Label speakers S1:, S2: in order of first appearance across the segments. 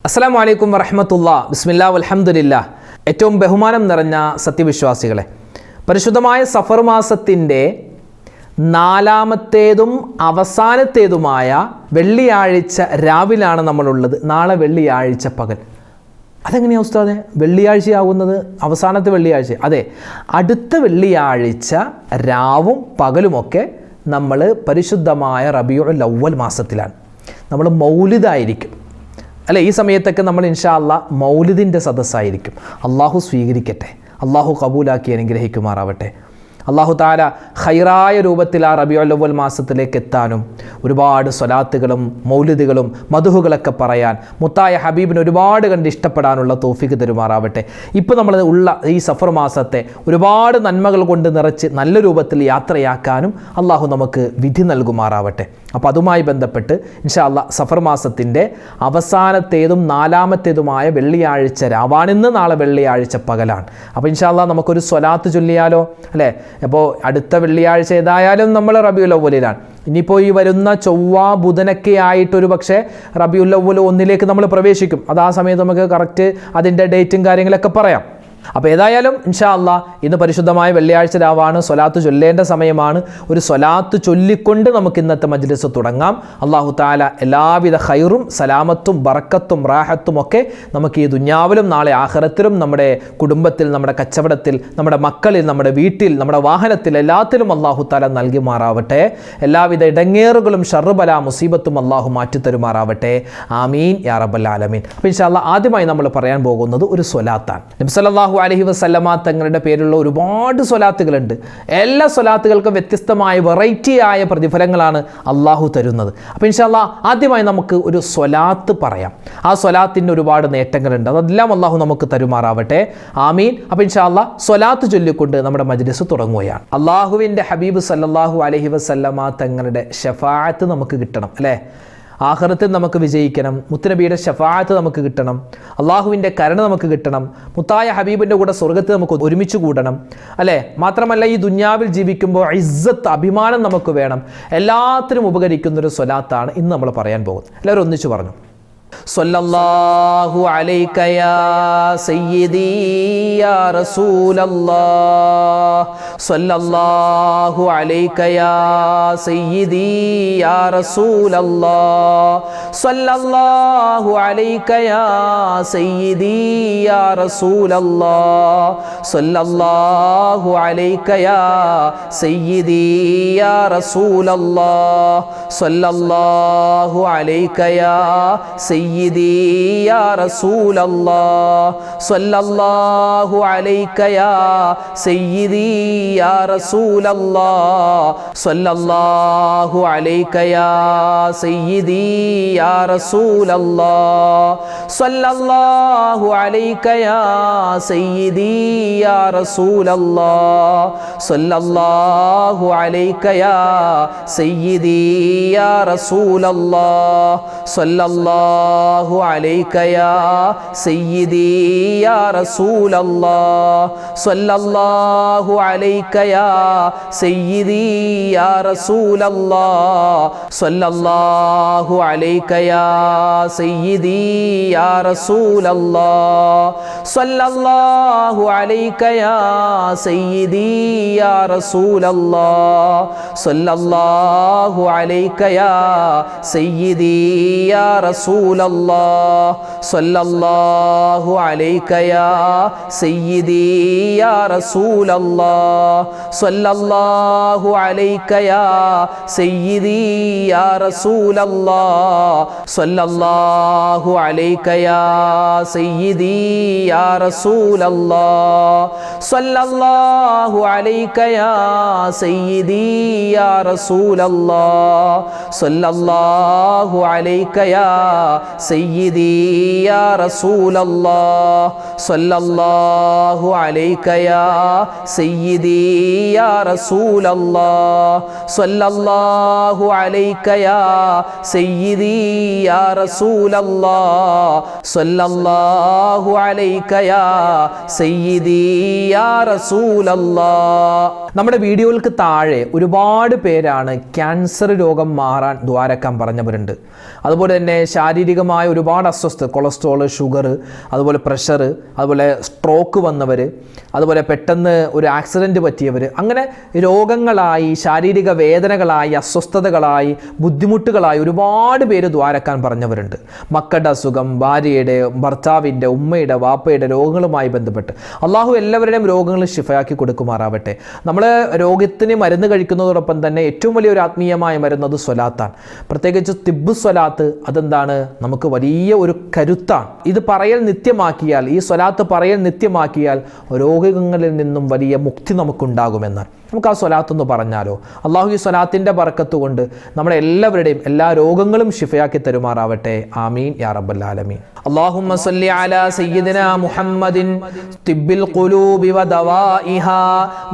S1: അസ്സലാമു അലൈക്കും വറഹ്മത്തുള്ളാഹി ബിസ്മില്ലാഹി വൽഹംദുലില്ലാ. ഏറ്റവും ബഹുമാനം നിറഞ്ഞ സത്യവിശ്വാസികളെ, പരിശുദ്ധമായ സഫർ മാസത്തിൻ്റെ നാലാമത്തേതും അവസാനത്തേതുമായ വെള്ളിയാഴ്ച രാവിലാണ് നമ്മളുള്ളത്. നാളെ വെള്ളിയാഴ്ച പകൽ. അതെങ്ങനെയാണ് ഉസ്താദെ വെള്ളിയാഴ്ചയാകുന്നത്? അവസാനത്തെ വെള്ളിയാഴ്ച? അതെ, അടുത്ത വെള്ളിയാഴ്ച രാവും പകലുമൊക്കെ നമ്മൾ പരിശുദ്ധമായ റബീഉൽ അവ്വൽ മാസത്തിലാണ്. നമ്മൾ മൗലിദായിരിക്കും അല്ലേ? ഈ സമയത്തൊക്കെ നമ്മൾ ഇൻഷാ അല്ലാഹ് മൗലിദിൻ്റെ സദസ്സായിരിക്കും. അള്ളാഹു സ്വീകരിക്കട്ടെ, അള്ളാഹു കബൂലാക്കി അനുഗ്രഹിക്കുമാറാവട്ടെ. അള്ളാഹു താല ഖൈറായ രൂപത്തിൽ ആ റബീഉൽ അവ്വൽ മാസത്തിലേക്ക് എത്താനും ഒരുപാട് സ്വലാത്തുകളും മൗലിദുകളും മദ്ഹുകളൊക്കെ പറയാൻ മുത്തായ ഹബീബിന് ഒരുപാട് കണ്ട് ഇഷ്ടപ്പെടാനുള്ള തൗഫീഖ് തരുമാറാവട്ടെ. ഇപ്പോൾ നമ്മൾ ഉള്ള ഈ സഫർ മാസത്തെ ഒരുപാട് നന്മകൾ കൊണ്ട് നിറച്ച് നല്ല രൂപത്തിൽ യാത്രയാക്കാനും അള്ളാഹു നമുക്ക് വിധി നൽകുമാറാവട്ടെ. അപ്പോൾ അതുമായി ബന്ധപ്പെട്ട് ഇൻഷാ അല്ലാഹ് സഫർ മാസത്തിൻ്റെ അവസാനത്തേതും നാലാമത്തേതുമായ വെള്ളിയാഴ്ച രാവാണിന്ന്. നാളെ വെള്ളിയാഴ്ച പകലാണ്. അപ്പോൾ ഇൻഷാ അല്ലാഹ് നമുക്കൊരു സ്വലാത്ത് ചൊല്ലിയാലോ അല്ലേ? അപ്പോൾ അടുത്ത വെള്ളിയാഴ്ച ഏതായാലും നമ്മൾ റബീഉൽ അവ്വലിലാണ്. ഇനിയിപ്പോൾ ഈ വരുന്ന ചൊവ്വ ബുധനൊക്കെ ആയിട്ടൊരു പക്ഷേ റബീഉൽ അവ്വൽ 1 നമ്മൾ പ്രവേശിക്കും. അത് ആ സമയത്ത് നമുക്ക് കറക്റ്റ് അതിൻ്റെ ഡേറ്റും കാര്യങ്ങളൊക്കെ പറയാം. അപ്പോൾ ഏതായാലും ഇൻഷാ അല്ലാഹ് ഇന്ന് പരിശുദ്ധമായ വെള്ളിയാഴ്ച രാവാണ്. സ്വലാത്ത് ചൊല്ലേണ്ട സമയമാണ്. ഒരു സ്വലാത്ത് ചൊല്ലിക്കൊണ്ട് നമുക്ക് ഇന്നത്തെ മജ്ലിസ് തുടങ്ങാം. അല്ലാഹു തആല എല്ലാവിധ ഖൈറും സലാമത്തും ബറക്കത്തും റാഹത്തും ഒക്കെ നമുക്ക് ഈ ദുനിയാവിലും നാളെ ആഖിറത്തിലും നമ്മുടെ കുടുംബത്തിൽ, നമ്മുടെ കച്ചവടത്തിൽ, നമ്മുടെ മക്കളിൽ, നമ്മുടെ വീട്ടിൽ, നമ്മുടെ വാഹനത്തിൽ എല്ലാത്തിലും അല്ലാഹു തആല നൽകിമാറാവട്ടെ. എല്ലാവിധ ഇടങ്ങേറുകളും ഷർറ് ബലാ മുസീബത്തും അല്ലാഹു മാറ്റിത്തരുമാറാവട്ടെ. ആമീൻ യാ റബ്ബൽ ആലമീൻ. അപ്പോൾ ഇൻഷാ അല്ലാഹ് ആദ്യമായി നമ്മൾ പറയാൻ പോകുന്നത് ഒരു സ്വലാത്താണ്. നബി സല്ലല്ലാഹു അലൈഹി വസല്ലമ തങ്ങളുടെ പേരുള്ള ഒരുപാട് സ്വലാത്തുകളുണ്ട്. എല്ലാ സ്വലാത്തുകൾക്കും വ്യത്യസ്തമായ വെറൈറ്റി ആയ പ്രതിഫലങ്ങളാണ് അള്ളാഹു തരുന്നത്. അപ്പോൾ ഇൻഷാ അല്ലാഹ് ആദ്യമായി നമുക്ക് ഒരു സ്വലാത്ത് പറയാം. ആ സ്വലാത്തിൻ്റെ ഒരുപാട് നേട്ടങ്ങളുണ്ട്. അതെല്ലാം അള്ളാഹു നമുക്ക് തരുമാറാവട്ടെ. ആമീൻ. അപ്പോൾ ഇൻഷാ അല്ലാഹ് സ്വലാത്ത് ചൊല്ലിക്കൊണ്ട് നമ്മുടെ മജ്ലിസ് തുടങ്ങുകയാണ്. അള്ളാഹുവിൻ്റെ ഹബീബ് സല്ലല്ലാഹു അലൈഹി വസല്ലമ തങ്ങളുടെ ശഫാഅത്ത് നമുക്ക് കിട്ടണം അല്ലേ? ആഖിറത്തിൽ നമുക്ക് വിജയിക്കണം. മുത്തുനബിയുടെ ശഫാഅത്ത് നമുക്ക് കിട്ടണം. അള്ളാഹുവിൻ്റെ കരുണ നമുക്ക് കിട്ടണം. മുത്തായ ഹബീബിൻ്റെ കൂടെ സ്വർഗ്ഗത്തിൽ നമുക്ക് ഒരുമിച്ച് കൂടണം അല്ലേ? മാത്രമല്ല ഈ ദുനിയാവിൽ ജീവിക്കുമ്പോൾ ഇസ്സത്ത്, അഭിമാനം നമുക്ക് വേണം. എല്ലാത്തിനും ഉപകരിക്കുന്നൊരു സ്വലാത്താണ് ഇന്ന് നമ്മൾ പറയാൻ പോകുന്നത്. എല്ലാവരും ഒന്നിച്ച് പറഞ്ഞു. സ്വല്ലല്ലാഹു അലൈക യാ സയ്യിദി യാ റസൂലല്ലാഹ്. സ്വല്ലല്ലാഹു അലൈക യാ സയ്യിദി യാ റസൂലല്ലാഹ്. സ്വല്ലല്ലാഹു അലൈക യാ സയ്യിദി യാ റസൂലല്ലാഹ്. സ്വല്ലല്ലാഹു അലൈക യാ സയ്യിദി യാ റസൂലല്ലാഹ്. സ്വല്ലല്ലാഹു അലൈക യാ സയ്യിദി യാ റസൂലല്ലാഹ്. സ്വല്ലല്ലാഹു അലൈക യാ സയ്യിദി യാ റസൂലല്ലാഹ്. സ്വല്ലല്ലാഹു അലൈക യാ സയ്യിദി യാ റസൂലല്ലാഹ്. സ്വല്ലല്ലാഹു അലൈക യാ സയ്യിദി യാ റസൂലല്ലാഹ്. സ്വല്ലല്ലാഹു അലൈക യാ സയ്യിദി യാ റസൂലല്ലാഹ്. സ്വല്ലല്ലാഹു അലൈക യാ സയ്യിദി യാ റസൂലല്ലാഹ്. സ്വല്ലല്ലാഹു അലൈക യാ സയ്യിദി യാ റസൂലല്ലാഹ്. സ്വല്ലല്ലാഹു അലൈക യാ സയ്യിദി യാ റസൂലല്ലാഹ്. സ്വല്ലല്ലാഹു അലൈക യാ സയ്യിദി യാ റസൂലല്ലാഹ്. സ്വല്ലല്ലാഹു അലൈക യാ സയ്യിദി യാ റസൂലല്ലാഹ്. സ്വല്ലല്ലാഹു അലൈക യാ സയ്യിദി യാ റസൂലല്ലാഹ്. സ്വല്ലല്ലാഹു അലൈക യാ സയ്യിദി യാ റസൂലല്ലാഹ്. സ്വല്ലല്ലാഹു അലൈക യാ സയ്യിദി യാ റസൂലല്ലാഹ്. സ്വല്ലല്ലാഹു അലൈക യാ സയ്യിദി യാ റസൂലല്ലാഹ്. സ്വല്ലല്ലാഹു അലൈക യാ സയ്യിദി യാ റസൂലല്ലാഹ്. സ്വല്ലല്ലാഹു അലൈക യാ സയ്യിദി യാ റസൂലല്ലാഹ്. സ്വല്ലല്ലാഹു അലൈക യാ സയ്യിദി യാ റസൂലല്ലാഹ്. സ്വല്ലല്ലാഹു അലൈക യാ സയ്യിദി യാ റസൂലല്ലാഹ്. നമ്മുടെ വീഡിയോകൾക്ക് താഴെ ഒരുപാട് പേരാണ് ക്യാൻസർ രോഗം മാറാൻ ദ്വാരക്കാൻ പറഞ്ഞവരുണ്ട്. അതുപോലെ തന്നെ ശാരീരിക ശാരീരികമായ ഒരുപാട് അസ്വസ്ഥത, കൊളസ്ട്രോൾ, ഷുഗർ, അതുപോലെ പ്രഷർ, അതുപോലെ സ്ട്രോക്ക് വന്നവർ, അതുപോലെ പെട്ടെന്ന് ഒരു ആക്സിഡൻറ്റ് പറ്റിയവർ, അങ്ങനെ രോഗങ്ങളായി, ശാരീരിക വേദനകളായി, അസ്വസ്ഥതകളായി, ബുദ്ധിമുട്ടുകളായി ഒരുപാട് പേര് ദ്വാരക്കാൻ പറഞ്ഞവരുണ്ട്. മക്കളുടെ അസുഖം, ഭാര്യയുടെ, ഭർത്താവിൻ്റെ, ഉമ്മയുടെ, വാപ്പയുടെ രോഗങ്ങളുമായി ബന്ധപ്പെട്ട് അള്ളാഹു എല്ലാവരുടെയും രോഗങ്ങൾ ശിഫയാക്കി കൊടുക്കുമാറാവട്ടെ. നമ്മൾ രോഗത്തിന് മരുന്ന് കഴിക്കുന്നതോടൊപ്പം തന്നെ ഏറ്റവും വലിയൊരു ആത്മീയമായ മരുന്ന് അത് സ്വലാത്താണ്. പ്രത്യേകിച്ച് തിബ്ബു സ്വലാത്ത് അതെന്താണ്? നമുക്ക് വലിയ ഒരു കരുത്താണ്. ഇത് പറയൽ നിത്യമാക്കിയാൽ, ഈ സ്വലാത്ത് പറയൽ നിത്യമാക്കിയാൽ രോഗങ്ങളിൽ നിന്നും വലിയ മുക്തി നമുക്കുണ്ടാകുമെന്നാണ്. നമുക്ക് ആ സ്വലാത്തൊന്ന് പറഞ്ഞാലോ? അള്ളാഹു ഈ സ്വലാത്തിൻ്റെ ബർക്കത്ത് കൊണ്ട് നമ്മുടെ എല്ലാവരുടെയും എല്ലാ രോഗങ്ങളും ശിഫയാക്കി തരുമാറാവട്ടെ. ആമീൻ യാ റബ്ബൽ ആലമീൻ. اللهم صل على سيدنا محمد طب القلوب ودوائها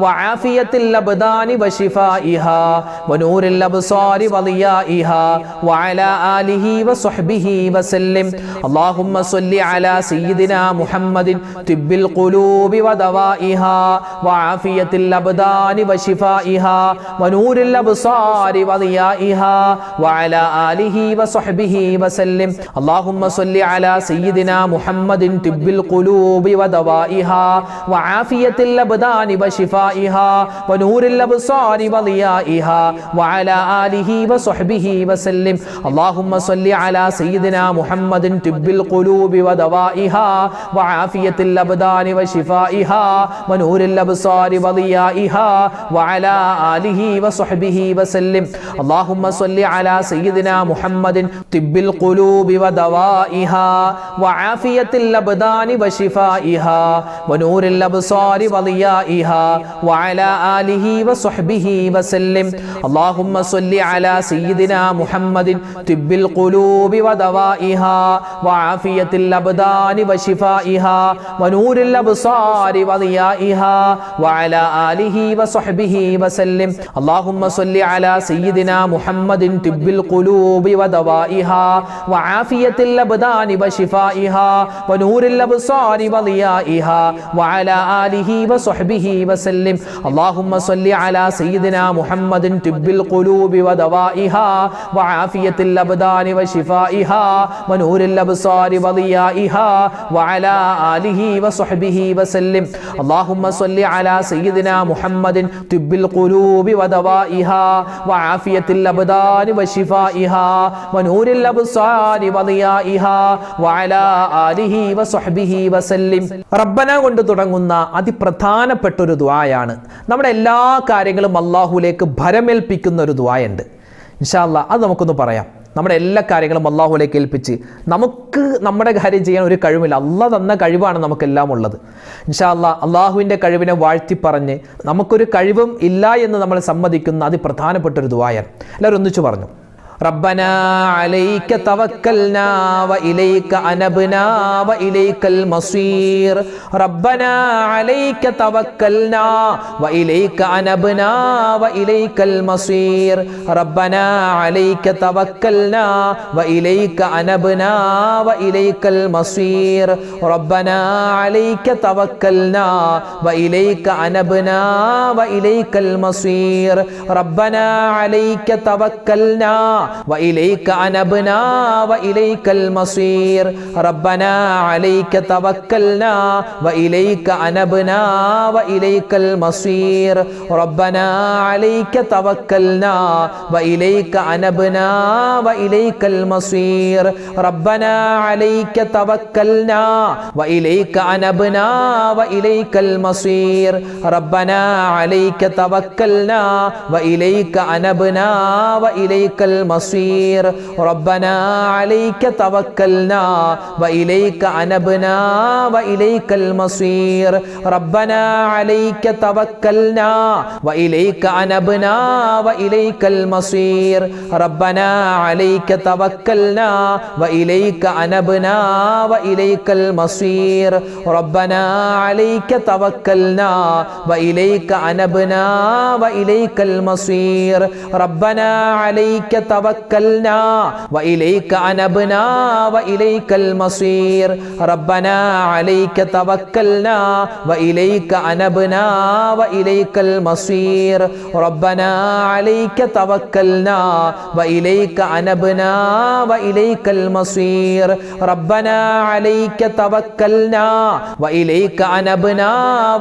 S1: وعافية الأبدان وشفائها ونور الأبصار وضيائها وعلى آله وصحبه وسلم. اللهم صل على سيدنا محمد طب القلوب ودوائها وعافية الأبدان وشفائها ونور الأبصار وضيائها وعلى آله وصحبه وسلم. اللهم صل على سيدنا محمد طب القلوب ودوائها وعافية الأبدان وشفائها ونور الأبصار وضيائها وعلى آله وصحبه وسلم. اللهم صل على سيدنا محمد طب القلوب ودوائها وعافية الأبدان وشفائها ونور الأبصار وضيائها وعلى آله وصحبه وسلم. اللهم صل على سيدنا محمد طب القلوب ودوائها وعافية الأبدان وشفائها ونور الأبصار وضيائها وعلى آله وصحبه وسلم. اللهم صل على سيدنا محمد طب القلوب ودوائها وعافية الأبدان وشفائها ونور الأبصار وضيائها وعلى آله وصحبه وسلم. اللهم صل على سيدنا محمد طب القلوب ودوائها وعافية الأبدان وشفائها ونور الأبصار وضيائها وعلى آله وصحبه وسلم. اللهم صل على سيدنا محمد طب القلوب ودوائها وعافية الأبدان وشفائها ونور الأبصار وضيائها وعلى آله وصحبه وسلم. اللهم صل على سيدنا محمد طب القلوب ودوائها وعافية الأبدان وشفائها ونور الأبصار وضيائها وعلى آله وصحبه وسلم. റബ്ബന കൊണ്ട് തുടങ്ങുന്ന അതിപ്രധാനപ്പെട്ട ഒരു ദുആയാണ്. നമ്മുടെ എല്ലാ കാര്യങ്ങളും അല്ലാഹുവിലേക്ക് ഭരമേൽപ്പിക്കുന്ന ഒരു ദുആയുണ്ട്. ഇൻഷാ അല്ലാഹ് അത് നമുക്കൊന്ന് പറയാം. നമ്മുടെ എല്ലാ കാര്യങ്ങളും അല്ലാഹുവിലേക്ക് ഏൽപ്പിച്ച്, നമുക്ക് നമ്മുടെ കാര്യം ചെയ്യാൻ ഒരു കഴിവില്ല, അല്ലാഹ് തന്ന കഴിവാണ് നമുക്കെല്ലാം ഉള്ളത്. ഇൻഷാ അല്ലാഹ് അല്ലാഹുവിൻ്റെ കഴിവിനെ വാഴ്ത്തി പറഞ്ഞ് നമുക്കൊരു കഴിവും ഇല്ല എന്ന് നമ്മൾ സമ്മതിക്കുന്ന അതിപ്രധാനപ്പെട്ട ഒരു ദുആയാണ്. എല്ലാവരും ഒന്നിച്ചു പറഞ്ഞു. ربنا عليك توكلنا وإليك أنبنا وإليك المصير. ربنا عليك توكلنا وإليك أنبنا وإليك المصير. ربنا عليك توكلنا وإليك أنبنا وإليك المصير. ربنا عليك توكلنا وإليك أنبنا وإليك المصير. ربنا عليك توكلنا وإليك أنبنا وإليك المصير. ربنا عليك توكلنا وإليك أنبنا وإليك المصير. ربنا عليك توكلنا وإليك أنبنا وإليك المصير. ربنا عليك توكلنا وإليك أنبنا وإليك المصير. ربنا عليك توكلنا وإليك أنبنا وإليك المصير. ربنا عليك توكلنا وإليك أنبنا وإليك المصير. ربنا عليك توكلنا وإليك أنبنا وإليك المصير. ربنا عليك توكلنا وإليك أنبنا وإليك المصير. ربنا عليك توكلنا وإليك أنبنا وإليك المصير. ربنا عليك توكلنا തവക്കൽനാ വഇലൈക അനബ്നാ വഇലൈകൽ മസീർ. റബ്ബനാ അലൈക തവക്കൽനാ വഇലൈക അനബ്നാ വഇലൈകൽ മസീർ. റബ്ബനാ അലൈക തവക്കൽനാ വഇലൈക അനബ്നാ വഇലൈകൽ മസീർ. റബ്ബനാ അലൈക തവക്കൽനാ വഇലൈക അനബ്നാ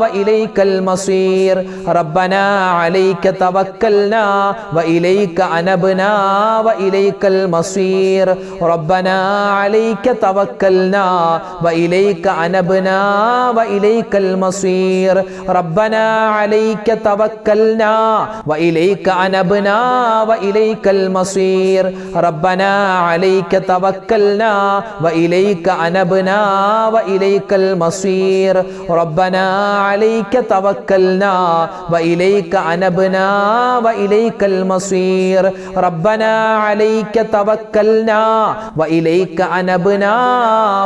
S1: വഇലൈകൽ മസീർ. റബ്ബനാ അലൈക തവക്കൽനാ വഇലൈക അനബ്നാ വഇലൈകൽ മസീർ. റബ്ബനാ അലൈക തവക്കൽനാ വഇലൈക അനബ്നാ വഇലൈകൽ മസീർ. റബ്ബനാ അലൈക തവക്കൽനാ വഇലൈക അനബ്നാ വഇലൈകൽ മസീർ. റബ്ബനാ അലൈക തവക്കൽനാ വഇലൈക അനബ്നാ വഇലൈകൽ മസീർ. റബ്ബനാ അലൈക തവക്കൽനാ വഇലൈക അനബ്നാ വഇലൈകൽ മസീർ. റബ്ബനാ അലൈക തവക്കൽനാ വഇലൈക അനബ്നാ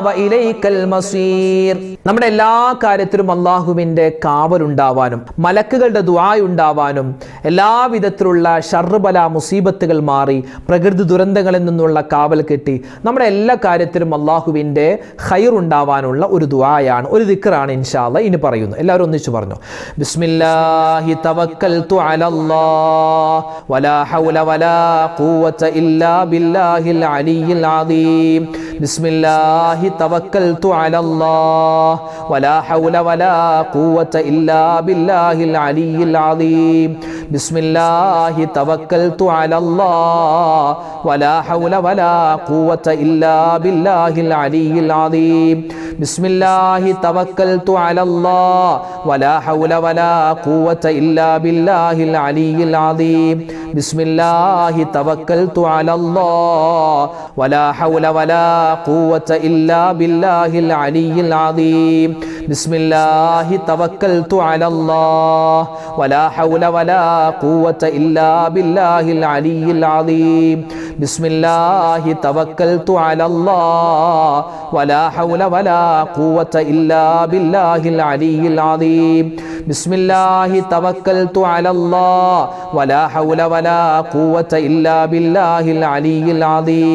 S1: വഇലൈകൽ മസീർ. നമ്മുടെ എല്ലാ കാര്യത്തിലും അല്ലാഹുവിൻ്റെ കാവലുണ്ടാവാനും മലക്കുകളുടെ ദുആ ഉണ്ടാവാനും എല്ലാവിധത്തിലുള്ള ഷർബല മുസീബത്തുകൾ മാറി പ്രകൃതി ദുരന്തങ്ങളിൽ നിന്നുള്ള കാവൽ കിട്ടി നമ്മുടെ എല്ലാ കാര്യത്തിലും അല്ലാഹുവിൻ്റെ ഖൈർ ഉണ്ടാവാനുള്ള ഒരു ദുആയാണ്, ഒരു ദിക്റാണ് ഇൻഷാ അല്ലാഹ് ഇനി പറയുന്നു. എല്ലാവരും ഒന്നിച്ചു പറഞ്ഞു. ബിസ്മില്ലാഹി തവക്കൽതു അലല്ലാഹ് വലാ ഹൗല വലാ ഖുവത ഇല്ലാ ബില്ലാഹിൽ അലിയിൽ അദീം. ബിസ്മില്ലാഹി തവക്കൽതു അലല്ലാഹ് വലാ ഹൗല വലാ ഖുവത ഇല്ലാ ബില്ലാഹിൽ അലിയിൽ അദീം. ബിസ്മില്ലാഹി തവക്കൽതു അലല്ലാഹ് വലാ ഹൗല വലാ ഖുവത ഇല്ലാ ബില്ലാഹിൽ അലിയിൽ അദീം. ബിസ്മില്ലാഹി തവക്കൽതു അലല്ലാഹ് വലാ ഹൗല വലാ ഖുവത ഇല്ലാ ബില്ലാഹിൽ അലിയിൽ അദീം. ബിസ്മില്ലാഹി തവക്കൽതു അലല്ലാഹ് വലാ ഹൗല വലാ ഖുവത ഇല്ലാ ബില്ലാഹിൽ അലിയിൽ അദീം. ബിസ്മില്ലാഹി തവക്കൽതു അലല്ലാഹ് വലാ ഹൗല വലാ ഖുവത ഇല്ലാ ബില്ലാഹിൽ അലിയിൽ അദീം. ബിസ്മില്ലാഹി തവക്കൽതു അലല്ലാഹ് വലാ ഹൗല വലാ ഖുവത ഇല്ലാ ബില്ലാഹിൽ അലിയിൽ അദീം. ബിസ്മില്ലാഹി തവക്കൽതു അലല്ലാഹ് വലാ ഹൗല വലാ ഖുവത ഇല്ലാ ബില്ലാഹിൽ അലിയിൽ അദീം.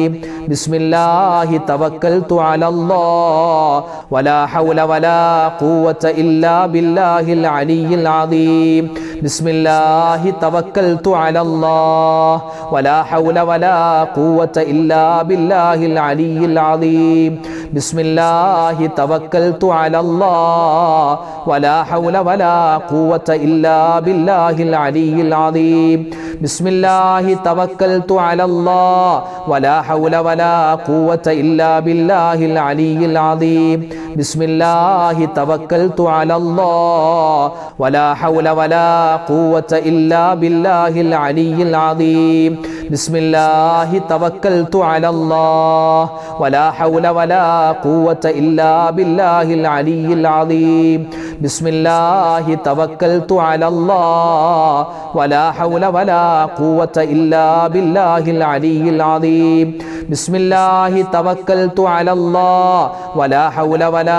S1: ബിസ്മില്ലാഹി തവക്കൽതു അലല്ലാഹ് വലാ ഹൗല വലാ ഖുവത ഇല്ലാ ബില്ലാഹിൽ അലിയിൽ അദീം. ബിസ്മില്ലാഹി തവക്കൽതു അലല്ലാഹ് വലാ ഹൗല വലാ ഖുവത ഇല്ലാ ബില്ലാഹിൽ അലിയിൽ അദീം. ബിസ്മില്ലാഹി തവക്കൽതു അലല്ലാഹ് വലാ ഹൗല വലാ ഖുവത ഇല്ലാ ബില്ലാഹിൽ അലിയിൽ അദീം. ബിസ്മില്ലാഹി തവക്കൽതു അലല്ലാഹ് വലാ ഹൗല വലാ ഖുവത ഇല്ലാ ബില്ലാഹിൽ അലിയിൽ അദീം. ബിസ്മില്ലാഹി തവക്കൽതു അലല്ലാഹ് വലാ ഹൗല വലാ ഖുവത ഇല്ലാ ബില്ലാഹിൽ അലിയിൽ അദീം. ബിസ്മില്ലാഹി തവക്കൽതു അലല്ലാഹ് വലാ ഹൗല വലാ ഖുവത ഇല്ലാ ബില്ലാഹിൽ അലിയിൽ അദീം. ബിസ്മില്ലാഹി തവക്കൽതു അലല്ലാഹ് വലാ ഹൗല വലാ ഖുവത ഇല്ലാ ബില്ലാഹിൽ അലിയിൽ അദീം. ബിസ്മില്ലാഹി തവക്കൽതു അലല്ലാഹ് വലാ ഹൗല വലാ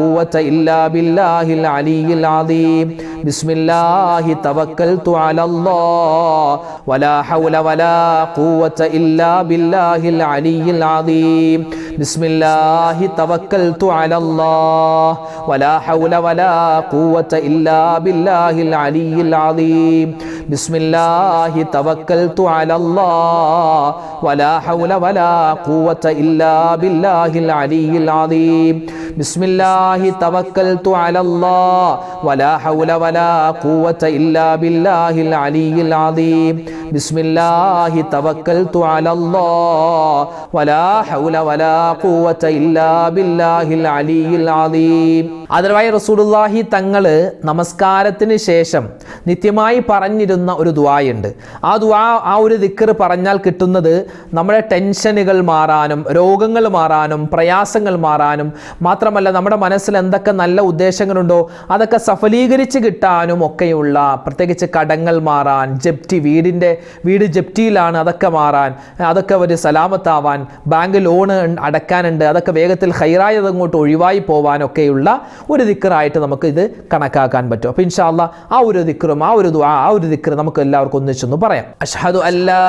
S1: ഖുവത ഇല്ലാ ബില്ലാഹിൽ അലിയിൽ അദീം. ബിസ്മില്ലാഹി തവക്കൽതു അലല്ലാഹ് വലാ ഹൗല വലാ ഖുവത ഇല്ലാ ബില്ലാഹിൽ അലിയിൽ അദീം. ബിസ്മില്ലാഹി തവക്കൽതു അലല്ലാഹ് വലാ ഹൗല വലാ ഖുവത ഇല്ലാ ബില്ലാഹിൽ അലിയിൽ അദീം. ബിസ്മില്ലാഹി തവക്കൽതു അലല്ലാഹ് വലാ ഹൗല വലാ ഖുവത ഇല്ലാ ബില്ലാഹിൽ അലിയിൽ അദീം. ബിസ്മില്ലാഹി തവക്കൽതു അലല്ലാഹ് വലാ ഹൗല വലാ ഖുവത ഇല്ലാ ബില്ലാഹിൽ അലിയിൽ അദീം. ബിസ്മില്ലാഹി തവക്കൽതു അലല്ലാഹ് വലാ ഹൗല വലാ ഖുവത ഇല്ലാ ബില്ലാഹിൽ അലിയിൽ അദീം. ആദരവായ റസൂലുള്ളാഹി തങ്ങൾ നമസ്കാരത്തിന് ശേഷം നിത്യമായി പറഞ്ഞിരുന്ന ഒരു ദുആയുണ്ട്. ആ ദുആ, ആ ഒരു ദിക്ർ പറഞ്ഞാൽ കിട്ടുന്നത് നമ്മുടെ ടെൻഷനുകൾ മാറാനും രോഗങ്ങൾ മാറാനും പ്രയാസങ്ങൾ മാറാനും മാത്രമല്ല നമ്മുടെ മനസ്സിൽ എന്തൊക്കെ നല്ല ഉദ്ദേശങ്ങളുണ്ടോ അതൊക്കെ സഫലീകരിച്ച് കിട്ടാനും ഒക്കെയുള്ള, പ്രത്യേകിച്ച് കടങ്ങൾ മാറാൻ, ജപ്തി, വീടിൻ്റെ വീട് ജപ്തിയിലാണ്, അതൊക്കെ മാറാൻ, അതൊക്കെ ഒരു സലാമത്താവാൻ, ബാങ്ക് ലോണ് അടക്കാനുണ്ട്, അതൊക്കെ വേഗത്തിൽ ഖൈറായത് അങ്ങോട്ട് ഒഴിവായി പോവാനൊക്കെയുള്ള ഒരു ദിക്റായിട്ട് നമുക്ക് ഇത് കണക്കാക്കാൻ പറ്റും. അപ്പോൾ ഇൻഷാ അല്ലാഹ് ആ ഒരു ദിക്റും ആ ഒരു ദുആ ആ ഒരു ദിക്ർ നമുക്ക് എല്ലാവർക്കും ഒന്നിച്ചൊന്ന് പറയാം. അഷ്ഹദു അല്ലാ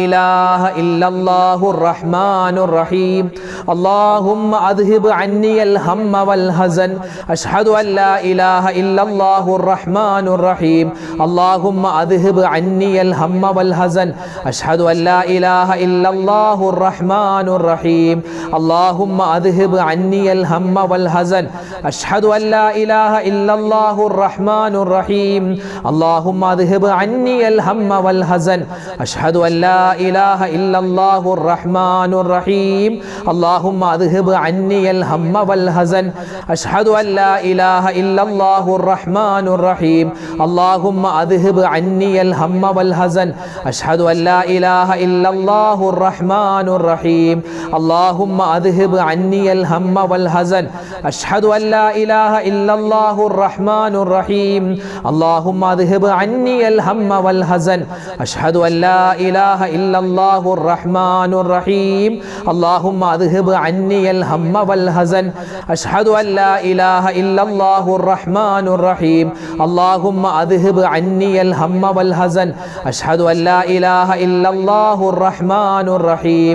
S1: ഇലാഹ ഇല്ലല്ലാഹുർ റഹ്മാനുർ റഹീം അല്ലാഹുമ്മ അദ്ഹിബ് അന്നിയൽ ഹമ്മ വൽ ഹസൻ അഷ്ഹദു അല്ലാ ഇലാഹ ഇല്ലല്ലാഹുർ റഹ്മാനുർ റഹീം അല്ലാഹുമ്മ അദ്ഹിബ് അന്നിയൽ ഹമ്മ വൽ ഹസൻ അഷ്ഹദു അല്ലാ ഇലാഹ ഇല്ലല്ലാഹുർ റഹ്മാനുർ റഹീം അല്ലാഹുമ്മ അദ്ഹിബ് അന്നിയൽ ഹമ്മ വൽ ഹസൻ അഷ്ഹദു അല്ലാ ഇലാഹ ഇല്ലല്ലാഹുർ റഹ്മാനുർ റഹീം അല്ലാഹുമ്മ അദ്ഹിബ് അന്നിയൽ ഹമ്മ വൽ ഹസൻ അഷ്ഹദു അല്ലാ ഇലാഹ ഇല്ലല്ലാഹുർ റഹ്മാനുർ റഹീം അല്ലാഹുമ്മ അദ്ഹിബ് അന്നിയൽ ഹമ്മ വൽ ഹസൻ അഷ്ഹദു അല്ലാ ഇലാഹ ഇല്ലല്ലാഹുർ റഹ്മാനുർ റഹീം അല്ലാഹുമ്മ അദ്ഹിബ് അന്നിയൽ ഹമ്മ വൽ ഹസൻ അഷ്ഹദു അല്ലാ ഇലാഹ ഇല്ലല്ലാഹുർ റഹ്മാനുർ റഹീം അല്ലാഹുമ്മ അദ്ഹിബ് അന്നിയൽ ഹമ്മ വൽ ഹസൻ അഷ്ഹദു അല്ലാ ഇലാഹ ഇല്ലല്ലാഹുർ റഹ്മാനുർ റഹീം അല്ലാഹുമ്മ അദ്ഹിബ് അന്നിയൽ ഹമ്മ വൽ ഹസൻ അഷ്ഹദു അല്ലാ ഇലാഹ ഇല്ലല്ലാഹുർ റഹ്മാനുർ റഹീം അല്ലാഹുമ്മ അദ്ഹിബ് അന്നിയൽ ഹമ്മ വൽ ഹസൻ അഷ്ഹദു അല്ലാ ഇലാഹ ഇല്ലല്ലാഹുർ റഹ്മാനുർ റഹീം അല്ലാഹുമ്മ അദ്ഹിബ് അന്നിയൽ ഹമ്മ വൽ ഹസൻ അഷ്ഹദു അല്ലാ ഇലാഹ ഇല്ലല്ലാഹുർ റഹ്മാനുർ റഹീം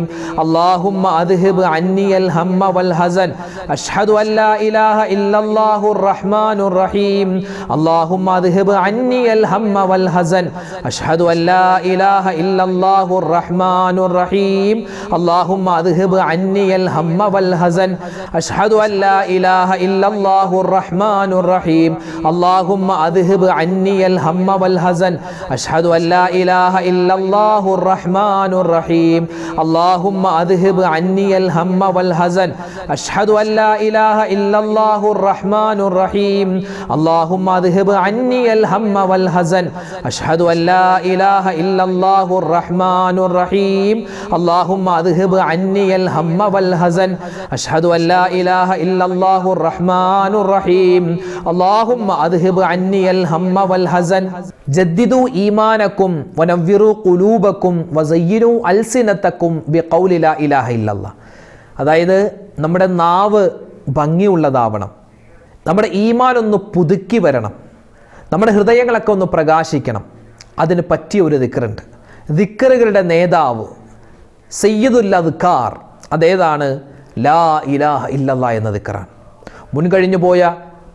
S1: അല്ലാഹുമ്മ അദ്ഹിബ് അന്നിയൽ ഹമ്മ വൽ ഹസൻ അഷ്ഹദു അല്ലാ ഇലാഹ ഇല്ലല്ലാഹുർ റഹ്മാനുർ റഹീം അല്ലാഹുമ്മ അദ്ഹിബ് അന്നിയൽ ഹമ്മ വൽ ഹസൻ അഷ്ഹദു അല്ലാ ഇലാഹ ഇല്ലല്ലാഹുർ റഹ്മാനുർ റഹീം അല്ലാഹുമ്മ അദ്ഹിബ് അന്നിയൽ ഹമ്മ വൽ ഹസൻ അഷ്ഹദു അല്ലാ ഇലാഹ ഇല്ലല്ലാഹുർ റഹ്മാനുർ റഹീം അല്ലാഹുമ്മ അദ്ഹിബ് അന്നിയൽ ഹമ്മ വൽ ഹസൻ അഷ്ഹദു അല്ലാ ഇലാഹ ഇല്ലല്ലാഹുർ റഹ്മാനുർ റഹീം അല്ലാഹുമ്മ അദ്ഹിബ് അന്നിയൽ ഹമ്മ വൽ ഹസൻ അഷ്ഹദു അല്ലാ ഇലാഹ ഇല്ലല്ലാഹുർ റഹ്മാനുർ റഹീം അല്ലാഹുമ്മ അദ്ഹിബ് അന്നിയൽ ഹമ്മ വൽ ഹസൻ അഷ്ഹദു അല്ലാ ഇലാഹ ഇല്ലല്ലാഹുർ റഹ്മാനുർ റഹീം അല്ലാഹുമ്മ അദ്ഹിബ് അന്നിയൽ ഹമ്മ വൽ ഹസൻ അഷ്ഹദു അല്ലാ ഇലാഹ ഇല്ലല്ലാഹുർ റഹ്മാനുർ റഹീം അല്ലാഹുമ്മ അദ്ഹിബ് അന്നിയൽ ഹമ്മ വൽ ഹസൻ ജദ്ദിദു ഈമാനക്കും വനവ്വിറു ഖുലൂബക്കും വസയ്യിനു അൽസിനതക്കും ബിഖൗലി ലാ ഇലാഹ ഇല്ലല്ലാഹ്. അതായത് നമ്മുടെ നാവ് ഭംഗിയുള്ളതാവണം, നമ്മുടെ ഈമാൻ ഒന്ന് പുതുക്കി വരണം, നമ്മുടെ ഹൃദയങ്ങളൊക്കെ ഒന്ന് പ്രകാശിക്കണം. അതിന് പറ്റിയ ഒരു ദിക്റുണ്ട്. ദിക്റുകളുടെ നേതാവ് സയ്യിദുൽ അദ്കാർ അതേതാണ്? ലാ ഇലാഹ ഇല്ലല്ലാഹ് എന്ന ദിക്റാണ്. മുൻകഴിഞ്ഞു പോയ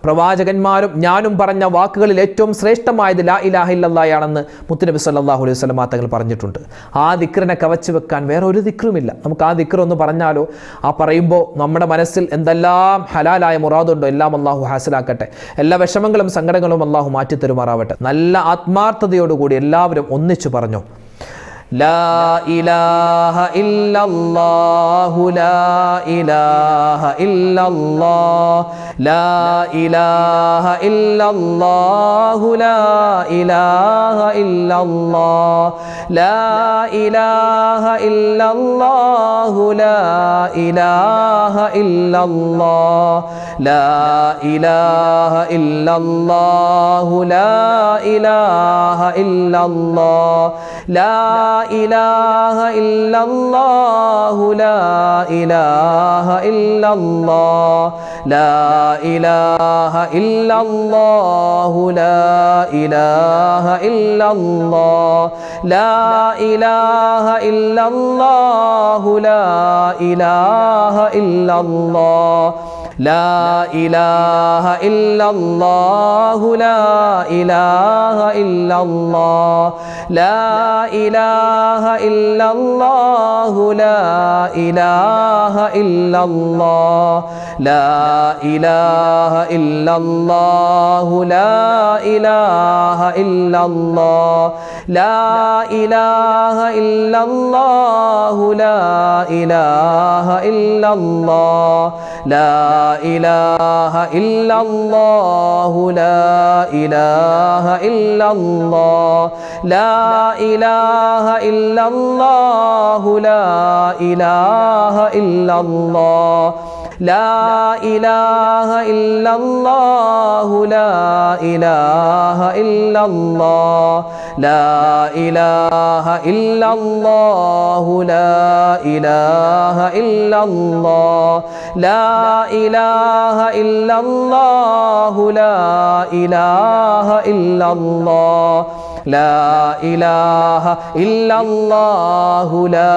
S1: പ്രവാചകന്മാരും ഞാനും പറഞ്ഞ വാക്കുകളിൽ ഏറ്റവും ശ്രേഷ്ഠമായത് ലാ ഇലാഹ ഇല്ലല്ലാഹ് ആണെന്ന് മുത്തുനബി സല്ലല്ലാഹു അലൈഹി വസല്ലം തങ്ങൾ പറഞ്ഞിട്ടുണ്ട്. ആ ദിക്റിനെ കവച്ചു വെക്കാൻ വേറെ ഒരു ദിക്റുമില്ല. നമുക്ക് ആ ദിക്ർ ഒന്ന് പറഞ്ഞാലോ? ആ പറയുമ്പോൾ നമ്മുടെ മനസ്സിൽ എന്തെല്ലാം ഹലാലായ മുറാദുണ്ടോ എല്ലാം അള്ളാഹു ഹാസിലാക്കട്ടെ. എല്ലാ വിഷമങ്ങളും സങ്കടങ്ങളും അള്ളാഹു മാറ്റിത്തരുമാറാവട്ടെ. നല്ല ആത്മാർത്ഥതയോടുകൂടി എല്ലാവരും ഒന്നിച്ചു പറഞ്ഞു. ലാ ഇലാഹ ഇല്ലല്ലാഹു ലാ ഇലാഹ ഇല്ലല്ലാഹ് ലാ ഇലാഹ ഇല്ലല്ലാഹു ലാ ഇലാഹ ഇല്ലല്ലാഹ് ലാ ഇലാഹ ഇല്ലല്ലാഹു ലാ ഇലാഹ ഇല്ലല്ലാഹ് ലാ ഇലാഹ ഇല്ലല്ലാഹു ലാ ഇലാഹ ഇല്ലല്ലാഹ് ലാ ഇലാഹ ഇല്ലല്ലാഹു ലാ ഇലാഹ ഇല്ലല്ലാഹ് ലാ ഇലാഹ ഇല്ലല്ലാഹു ലാ ഇലാഹ ഇല്ലല്ലാഹ് ലാ ഇലാഹ ഇല്ലല്ലാഹു ലാ ഇലാഹ ഇല്ലല്ലാഹ് ലാ ഇലാഹ ഇല്ലല്ലാഹു ലാ ഇലാഹ ഇല്ലല്ലാഹ് ലാ ഇലാഹ ഇല്ലല്ലാഹു ലാ ഇലാഹ ഇല്ലല്ലാഹ് ലാ ഇലാഹ ഇല്ലല്ലാഹു ലാ ഇലാഹ ഇല്ലല്ലാഹ് ലാ ഇലാഹ ഇല്ലല്ലാഹു ലാ ഇലാഹ ഇല്ലല്ലാഹ് ലാ ഇലാഹ ഇല്ലല്ലാഹു ലാ ഇലാഹ ഇല്ലല്ലാഹ് ലാ ഇലാഹ ഇല്ലല്ലാഹു ലാ ഇലാഹ ഇല്ലല്ലാഹ് ലാ ഇലാഹ ഇല്ലല്ലാഹു ലാ ഇലാഹ ഇല്ലല്ലാഹ് ലാ ഇലാഹ ഇല്ലല്ലാഹു ലാ ഇലാഹ ഇല്ലല്ലാഹ് ലാ ഇലാഹ ഇല്ലല്ലാഹു ലാ ഇലാഹ ഇല്ലല്ലാഹ് ലാ ഇലാഹ ഇല്ലല്ലാഹു ലാ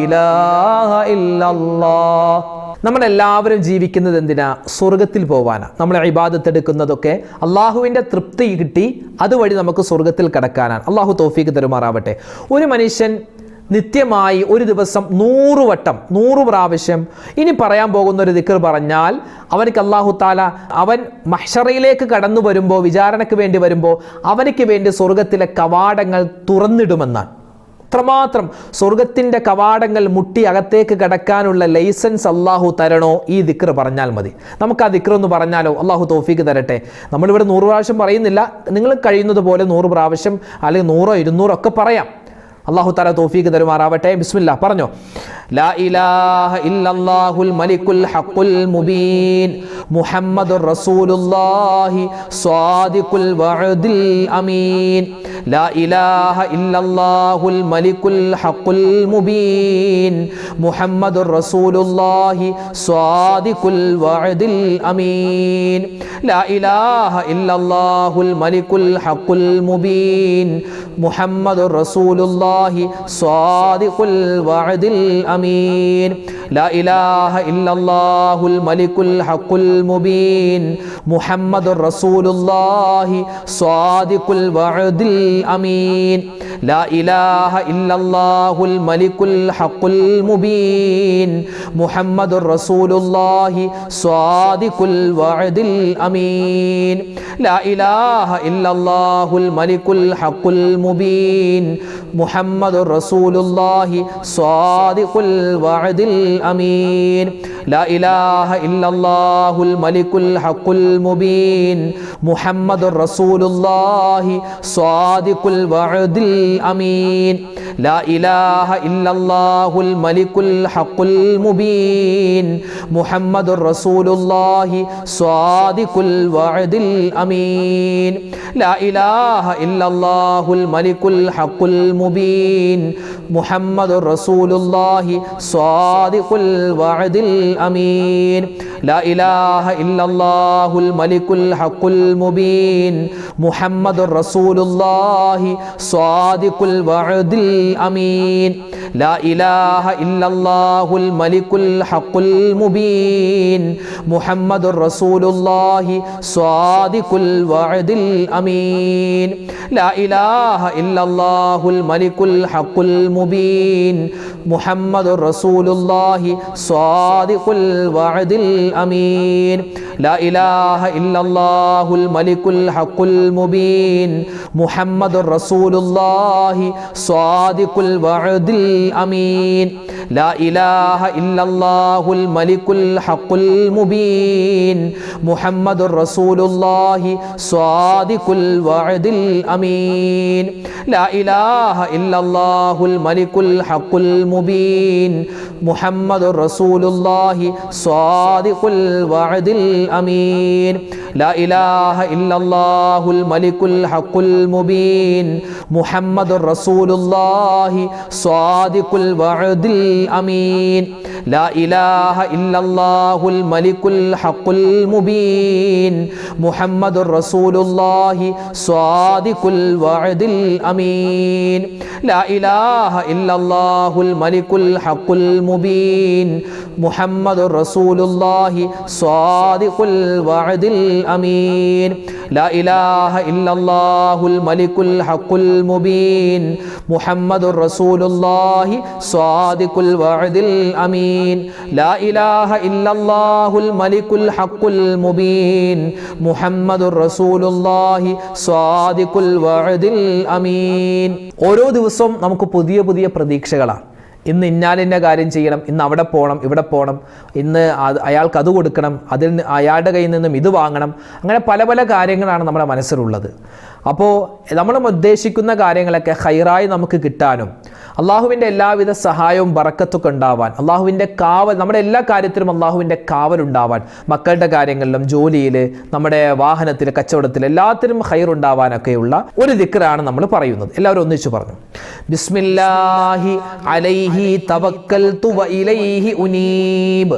S1: ഇലാഹ ഇല്ലല്ലാഹ്. നമ്മളെല്ലാവരും ജീവിക്കുന്നത് എന്തിനാ? സ്വർഗത്തിൽ പോവാനാണ്. നമ്മൾ ഇബാദത്ത് എടുക്കുന്നതൊക്കെ അള്ളാഹുവിൻ്റെ തൃപ്തി കിട്ടി അതുവഴി നമുക്ക് സ്വർഗത്തിൽ കടക്കാനാണ്. അള്ളാഹു തൗഫീഖ് തരുമാറാവട്ടെ. ഒരു മനുഷ്യൻ നിത്യമായി ഒരു ദിവസം 100 വട്ടം 100 പ്രാവശ്യം ഇനി പറയാൻ പോകുന്ന ഒരു ദിക്ർ പറഞ്ഞാൽ അവനക്ക് അല്ലാഹു തആല അവൻ മഹ്ശറയിലേക്ക് കടന്നു വരുമ്പോൾ, വിചാരണയ്ക്ക് വേണ്ടി വരുമ്പോൾ അവനക്ക് വേണ്ടി സ്വർഗത്തിലെ കവാടങ്ങൾ തുറന്നിടുമെന്നാണ്. അത്രമാത്രം സ്വർഗത്തിൻ്റെ കവാടങ്ങൾ മുട്ടി അകത്തേക്ക് കടക്കാനുള്ള ലൈസൻസ് അള്ളാഹു തരണോ? ഈ ദിക്ർ പറഞ്ഞാൽ മതി. നമുക്ക് ആ ദിക്ർ ഒന്ന് പറഞ്ഞാലോ? അള്ളാഹു തൗഫീഖ് തരട്ടെ. നമ്മളിവിടെ 100 പ്രാവശ്യം പറയുന്നില്ല, നിങ്ങൾ കഴിയുന്നത് പോലെ 100 പ്രാവശ്യം അല്ലെങ്കിൽ 100 200 ഒക്കെ പറയാം. അല്ലാഹു തആല തൗഫീഖ് തരുമാറാവട്ടെ. ബിസ്മില്ലാഹ് പറഞ്ഞോ. ലാ ഇലാഹ ഇല്ലല്ലാഹുൽ മലിക്കുൽ ഹഖുൽ മുബീൻ മുഹമ്മദുർ റസൂലുള്ളാഹി സ്വാദിഖുൽ വഅദിൽ അമീൻ. ലാ ഇലാഹ ഇല്ലല്ലാഹുൽ മലിക്കുൽ ഹഖുൽ മുബീൻ മുഹമ്മദുർ റസൂലുള്ളാഹി സ്വാദിഖുൽ വഅദിൽ അമീൻ. ലാ ഇലാഹ ഇല്ലല്ലാഹുൽ മലിക്കുൽ ഹഖുൽ മുബീൻ മുഹമ്മദുർ റസൂലുള്ളാഹി സ്വാദിഖുൽ വഅദിൽ അമീൻ. ലാ ഇലാഹ ഇല്ലല്ലാഹുൽ മലിക്കുൽ ഹഖുൽ മുബീൻ മുഹമ്മദുർ റസൂലുള്ളാഹി സ്വാദിഖുൽ വഅദിൽ അമീൻ. ലാ ഇലാഹ ഇല്ലല്ലാഹുൽ മലിക്കുൽ ഹഖുൽ മുബീൻ മുഹമ്മദുർ റസൂലുള്ളാഹി സ്വാദിഖുൽ വഅദിൽ അമീൻ. ലാ ഇലാഹ ഇല്ലല്ലാഹുൽ മലിക്കുൽ ഹഖുൽ മുബീൻ മുഹമ്മദുർ റസൂലുള്ളാഹി സ്വാദിഖുൽ വഅദിൽ അമീൻ. ലാ ഇലാഹ ഇല്ലല്ലാഹുൽ മലിക്കുൽ ഹഖുൽ മുബീൻ മുഹമ്മദുർ റസൂലുള്ളാഹി സ്വാദിഖുൽ വഅദിൽ അമീൻ. ലാ ഇലാഹ ഇല്ലല്ലാഹുൽ മലിക്കുൽ ഹഖുൽ മുബീൻ മുഹമ്മദുർ റസൂലുള്ളാഹി സ്വാദിഖുൽ വഅദിൽ അമീൻ. ലാ ഇലാഹ ഇല്ലല്ലാഹുൽ മലിക്കുൽ ഹഖുൽ മുബീൻ മുഹമ്മദുർ റസൂലുള്ളാഹി സ്വാദിഖുൽ വഅദിൽ അമീൻ. ലാ ഇലാഹ ഇല്ലല്ലാഹുൽ മലിക്കുൽ ഹഖുൽ മുബീൻ മുഹമ്മദുർ റസൂലുള്ളാഹി സ്വാദിഖുൽ വഅദിൽ അമീൻ. ലാ ഇലാഹ ഇല്ലല്ലാഹുൽ മലിക്കുൽ ഹഖുൽ മുബീൻ മുഹമ്മദുർ റസൂലുള്ളാഹി സ്വാദിഖുൽ വഅദിൽ അമീൻ. ലാ ഇലാഹ ഇല്ലല്ലാഹുൽ മലിക്കുൽ ഹഖുൽ മുബീൻ മുഹമ്മദുർ റസൂലുള്ളാഹി സ്വാദിഖുൽ വഅദിൽ അമീൻ. ലാ ഇലാഹ ഇല്ലല്ലാഹുൽ മലിക്കുൽ ഹഖുൽ മുബീൻ മുഹമ്മദുർ റസൂലുള്ളാഹി സ്വാദിഖുൽ വഅദിൽ അമീൻ. ലാ ഇലാഹ ഇല്ലല്ലാഹുൽ മലിക്കുൽ ഹഖുൽ മുബീൻ മുഹമ്മദുർ റസൂലുള്ളാഹി സ്വാദിഖുൽ വഅദിൽ അമീൻ. ലാ ഇലാഹ ഇല്ലല്ലാഹുൽ മലിക്കുൽ ഹഖുൽ മുബീൻ മുഹമ്മദുർ റസൂലുള്ളാഹി സ്വാദിഖുൽ വഅദിൽ അമീൻ. ലാ ഇലാഹ ഇല്ലല്ലാഹുൽ മലിക്കുൽ ഹഖുൽ മുബീൻ മുഹമ്മദുർ റസൂലുള്ളാഹി സ്വാദിഖുൽ വഅദിൽ അമീൻ. ലാ ഇലാഹ ഇല്ലല്ലാഹുൽ മലിക്കുൽ ഹഖുൽ മുബീൻ മുഹമ്മദുർ റസൂലുള്ളാഹി സ്വാദിഖുൽ വഅദിൽ അമീൻ. ലാ ഇലാഹ ഇല്ലല്ലാഹുൽ മലിക്കുൽ ഹഖുൽ മുബീൻ മുഹമ്മദുർ റസൂലുള്ളാഹി സ്വാദിഖുൽ വഅദിൽ അമീൻ. ലാ ഇലാഹ ഇല്ലല്ലാഹുൽ മലിക്കുൽ ഹഖുൽ മുബീൻ മുഹമ്മദുർ റസൂലുള്ളാഹി സ്വാദിഖുൽ വഅദിൽ അമീൻ. ലാ ഇലാഹ ഇല്ലല്ലാഹുൽ മലിക്കുൽ ഹഖുൽ മുബീൻ മുഹമ്മദുർ റസൂലുള്ളാഹി സ്വാദിഖുൽ വഅദിൽ അമീൻ. ഓരോ ദിവസവും നമുക്ക് പുതിയ പുതിയ പ്രതീക്ഷകളാണ്. ഇന്ന് ഇന്നാലിൻ്റെ കാര്യം ചെയ്യണം, ഇന്ന് അവിടെ പോകണം, ഇവിടെ പോകണം, ഇന്ന് അയാൾക്ക് അത് കൊടുക്കണം, അതിൽ അയാളുടെ കയ്യിൽ നിന്നും ഇത് വാങ്ങണം. അങ്ങനെ പല പല കാര്യങ്ങളാണ് നമ്മുടെ മനസ്സിലുള്ളത്. അപ്പോൾ നമ്മൾ ഉദ്ദേശിക്കുന്ന കാര്യങ്ങളൊക്കെ ഹൈറായി നമുക്ക് കിട്ടാനും അള്ളാഹുവിൻ്റെ എല്ലാവിധ സഹായവും ബറക്കത്തൊക്കെ ഉണ്ടാവാൻ, അള്ളാഹുവിൻ്റെ കാവൽ, നമ്മുടെ എല്ലാ കാര്യത്തിലും അള്ളാഹുവിൻ്റെ കാവലുണ്ടാവാൻ, മക്കളുടെ കാര്യങ്ങളിലും ജോലിയിൽ, നമ്മുടെ വാഹനത്തിൽ, കച്ചവടത്തിൽ എല്ലാത്തിനും ഖൈറുണ്ടാവാനൊക്കെയുള്ള ഒരു ദിക്റാണ് നമ്മൾ പറയുന്നത്. എല്ലാവരും ഒന്നിച്ചു പറഞ്ഞു. ബിസ്മില്ലാഹി അലൈഹി തവക്കൽതു വ ഇലൈഹി ഉനീബ്.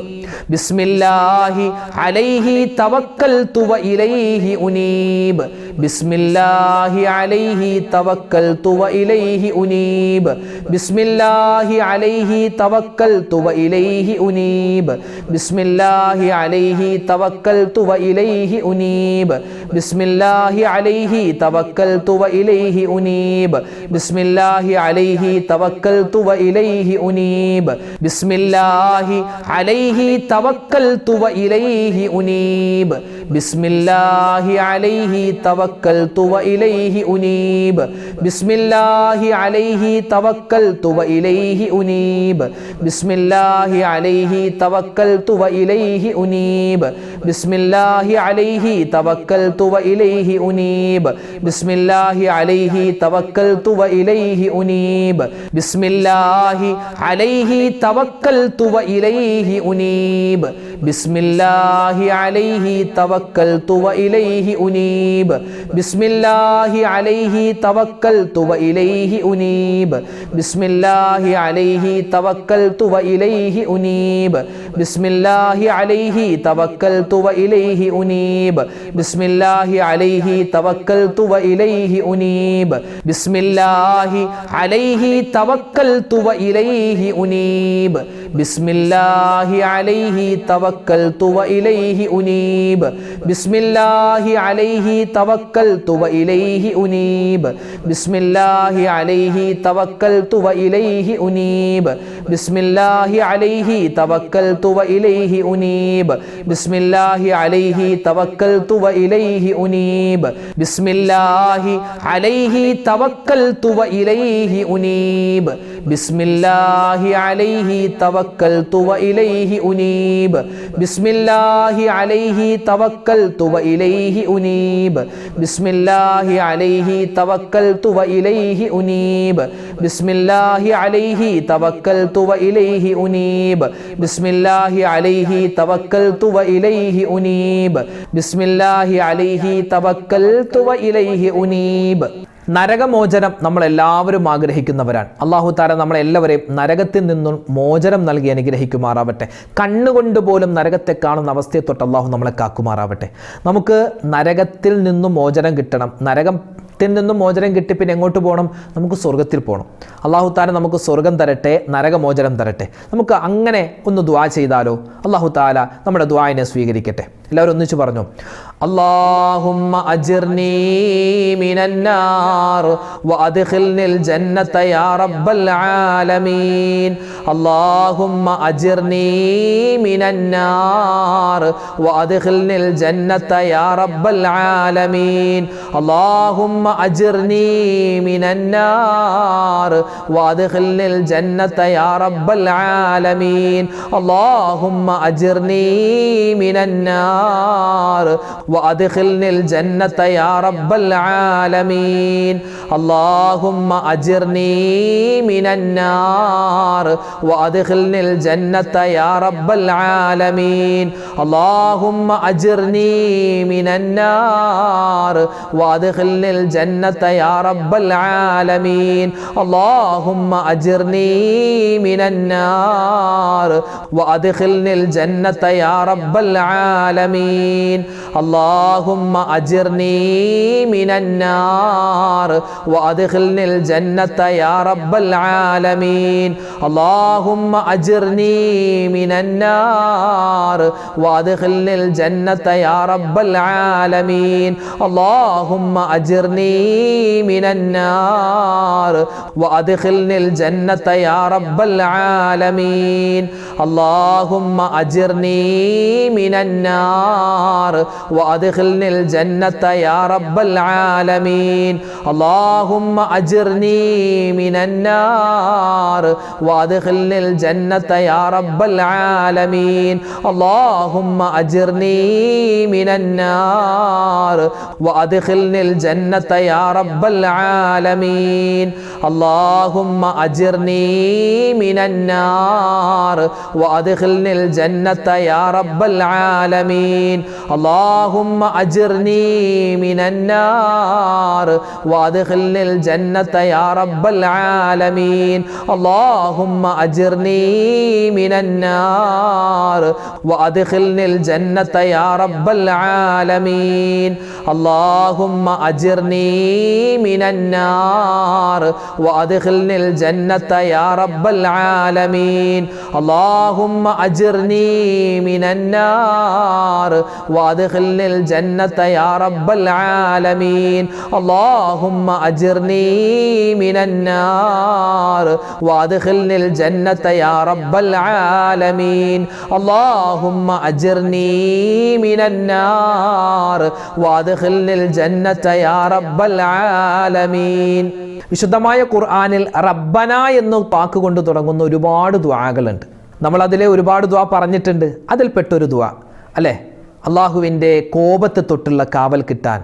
S1: ബിസ്മില്ലാഹി അലൈഹി തവക്കൽതു വ ഇലൈഹി ഉനീബ്. ബിസ്മില്ലാഹി അലൈഹി തവക്കൽതു വ ഇലൈഹി ഉനീബ്. ബിസ്മില്ലാഹി അലൈഹി തവക്കൽതു വ ഇലൈഹി ഉനീബ്. ബിസ്മില്ലാഹി അലൈഹി തവക്കൽതു വ ഇലൈഹി ഉനീബ്. ബിസ്മില്ലാഹി അലൈഹി തവക്കൽതു വ ഇലൈഹി ഉനീബ്. ബിസ്മില്ലാഹി അലൈഹി തവക്കൽതു വ ഇലൈഹി ഉനീബ്. ബിസ്മില്ലാഹി അലൈഹി തവക്കൽതു വ ഇലൈഹി ഉനീബ്. ബിസ്മില്ലാഹി അലൈഹി തവക്കൽതു വ ഇലൈഹി ഉനീബ്. ബിസ്മില്ലാഹി അലൈഹി തവക്കൽതു വ ഇലൈഹി ഉനീബ്. ബിസ്മില്ലാഹി അലൈഹി തവക്കൽതു വ ഇലൈഹി ഉനീബ്. ബിസ്മില്ലാഹി അലൈഹി തവക്കൽതു വ ഇലൈഹി ഉനീബ്. ബിസ്മില്ലാഹി അലൈഹി തവക്കൽതു വ ഇലൈഹി ഉനീബ്. ബിസ്മില്ലാഹി അലൈഹി തവക്കൽതു വ ഇലൈഹി ഉനീബ്. ബിസ്മില്ലാഹി അലൈഹി തവക്കൽതു വ ഇലൈഹി ഉനീബ്. ബിസ്മില്ലാഹി അലൈഹി തവക്കൽതു വ ഇലൈഹി ഉനീബ്. ബിസ്മില്ലാഹി അലൈഹി തവക്കൽതു വ ഇലൈഹി ഉനീബ്. ബിസ്മില്ലാഹി അലൈഹി തവക്കൽതു വ ഇലൈഹി ഉനീബ്. ബിസ്മില്ലാഹി അലൈഹി തവക്കൽതു വ ഇലൈഹി ഉനീബ്. ബിസ്മില്ലാഹി അലൈഹി തവക്കൽതു വ ഇലൈഹി ഉനീബ്. ബിസ്മില്ലാഹി അലൈഹി തവക്കൽതു വ ഇലൈഹി ഉനീബ്. ബിസ്മില്ലാഹി അലൈഹി തവക്കൽതു വ ഇലൈഹി ഉനീബ്. ബിസ്മില്ലാഹി അലൈഹി തവക്കൽതു വ ഇലൈഹി ഉനീബ്. ബിസ്മില്ലാഹി അലൈഹി തവക്കൽതു വ ഇലൈഹി ഉനീബ്. ബിസ്മില്ലാഹി അലൈഹി തവക്കൽതു വ ഇലൈഹി ഉനീബ്. ബിസ്മില്ലാഹി അലൈഹി തവക്കൽതു വ ഇലൈഹി ഉനീബ്. ബിസ്മില്ലാഹി അലൈഹി തവക്കൽതു വ ഇലൈഹി ഉനീബ്. ബിസ്മില്ലാഹി അലൈഹി തവക്കൽതു വ ഇലൈഹി ഉനീബ്. ബിസ്മില്ലാഹി അലൈഹി തവക്കൽതു വ ഇലൈഹി ഉനീബ്. ബിസ്മില്ലാഹി അലൈഹി തവക്കൽതു വ ഇലൈഹി ഉനീബ്. ബിസ്മില്ലാഹി അലൈഹി തവക്കൽതു വ ഇലൈഹി ഉനീബ്. ബിസ്മില്ലാഹി അലൈഹി തവക്കൽതു വ ഇലൈഹി ഉനീബ്. നരകമോചനം നമ്മളെല്ലാവരും ആഗ്രഹിക്കുന്നവരാണ്. അല്ലാഹു തആല നമ്മളെല്ലാവരെയും നരകത്തിൽ നിന്നും മോചനം നൽകി അനുഗ്രഹിക്കുമാറാവട്ടെ. കണ്ണുകൊണ്ട് പോലും നരകത്തെ കാണുന്ന അവസ്ഥയെ തൊട്ട് അല്ലാഹു നമ്മളെ കാക്കുമാറാവട്ടെ. നമുക്ക് നരകത്തിൽ നിന്നും മോചനം കിട്ടണം. നരകത്തിൽ നിന്നും മോചനം കിട്ടി പിന്നെ എങ്ങോട്ട് പോകണം? നമുക്ക് സ്വർഗത്തിൽ പോകണം. അല്ലാഹു തആല നമുക്ക് സ്വർഗം തരട്ടെ, നരകമോചനം തരട്ടെ. നമുക്ക് അങ്ങനെ ഒന്ന് ദുആ ചെയ്താലോ? അല്ലാഹു തആല നമ്മുടെ ദുആയിനെ സ്വീകരിക്കട്ടെ. എല്ലാവരും ഒന്നിച്ച് പറഞ്ഞു, അല്ലാഹുമ്മ അജിർനീ മിനന്നാർ വഅദ്ഖിൽനിൽ ജന്നത യാ റബ്ബൽ ആലമീൻ. അല്ലാഹുമ്മ അജിർനീ മിനന്നാർ വഅദ്ഖിൽനിൽ ജന്നത യാ റബ്ബൽ ആലമീൻ. അല്ലാഹുമ്മ അജിർനീ മിനന്നാർ വഅദ്ഖിൽനിൽ ജന്നത യാ റബ്ബൽ ആലമീൻ. അല്ലാഹുമ്മ അജിർനീ മിനന്നാർ وأدخلني الجنة يا رب العالمين. اللهم أجرني من النار وأدخلني الجنة يا رب العالمين. اللهم أجرني من النار وأدخلني الجنة يا رب العالمين. اللهم أجرني من النار وأدخلني الجنة يا رب العالمين. اللهم أجرني من النار وأدخلني الجنة يا رب العالمين. اللهم أجرني من النار وأدخلني الجنة يا رب العالمين. اللهم أجرني من النار وأدخلني الجنة يا رب العالمين. اللهم أجرني من النار وأدخلني الجنة يا رب العالمين اللهم أجرني من النار وأدخلني الجنة يا رب العالمين اللهم أجرني من النار وأدخلني الجنة يا رب العالمين اللهم أجرني من النار وأدخلني الجنة يا رب العالمين اللهم أجرني من النار وأدخلني الجنة يا رب العالمين اللهم أجرني من النار وأدخلني الجنة يا رب العالمين اللهم أجرني من النار وأدخلني الجنة يا رب العالمين اللهم أجرني من النار وأدخلني الجنة يا رب العالمين اللهم أجرني من النار وأدخلني الجنة يا رب العالمين اللهم أجرني من النار وأدخلني الجنة يا رب العالمين വിശുദ്ധമായ ഖുർആനിൽ റബ്ബന എന്ന വാക്ക് കൊണ്ട് തുടങ്ങുന്ന ഒരുപാട് ദുആകളുണ്ട്. നമ്മൾ അതിലെ ഒരുപാട് ദുആ പറഞ്ഞിട്ടുണ്ട്. അതിൽപ്പെട്ടൊരു ദുആ അല്ലേ, അള്ളാഹുവിൻ്റെ കോപത്തെ തൊട്ടുള്ള കാവൽ കിട്ടാൻ,